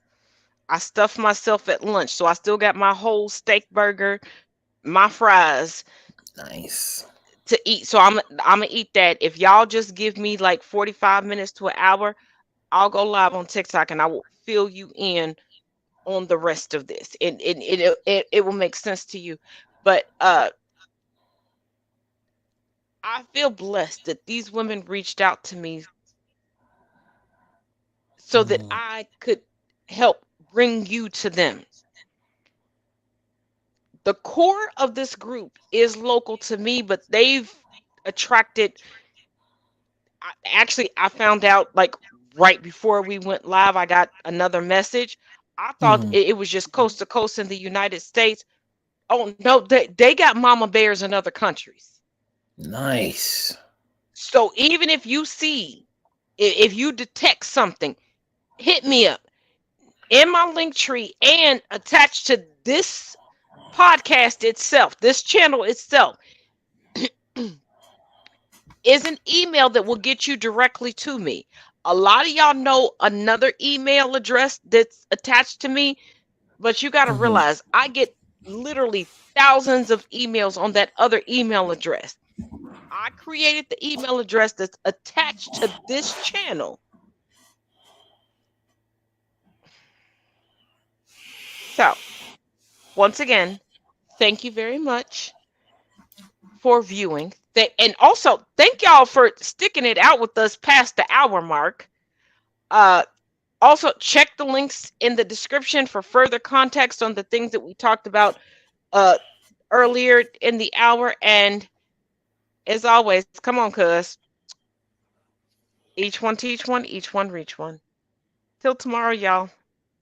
I stuffed myself at lunch, so I still got my whole steak burger, my fries. Nice. To eat. So I'm gonna eat that. If y'all just give me like 45 minutes to an hour, I'll go live on TikTok and I will fill you in on the rest of this. And it will make sense to you. But I feel blessed that these women reached out to me so that I could help bring you to them. The core of this group is local to me, but they've attracted. I found out like right before we went live, I got another message. I thought it was just coast to coast in the United States. Oh no, they got mama bears in other countries. Nice. So even if you see, if you detect something, hit me up in my link tree and attached to this podcast itself, this channel itself, is an email that will get you directly to me. A lot of y'all know another email address that's attached to me, but you got to realize I get literally thousands of emails on that other email address. I created the email address that's attached to this channel. So, once again, thank you very much for viewing. And also, thank y'all for sticking it out with us past the hour mark. Also, check the links in the description for further context on the things that we talked about earlier in the hour. And as always, come on, cuz. Each one teach one, each one reach one. Till tomorrow, y'all.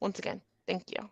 Once again, thank you.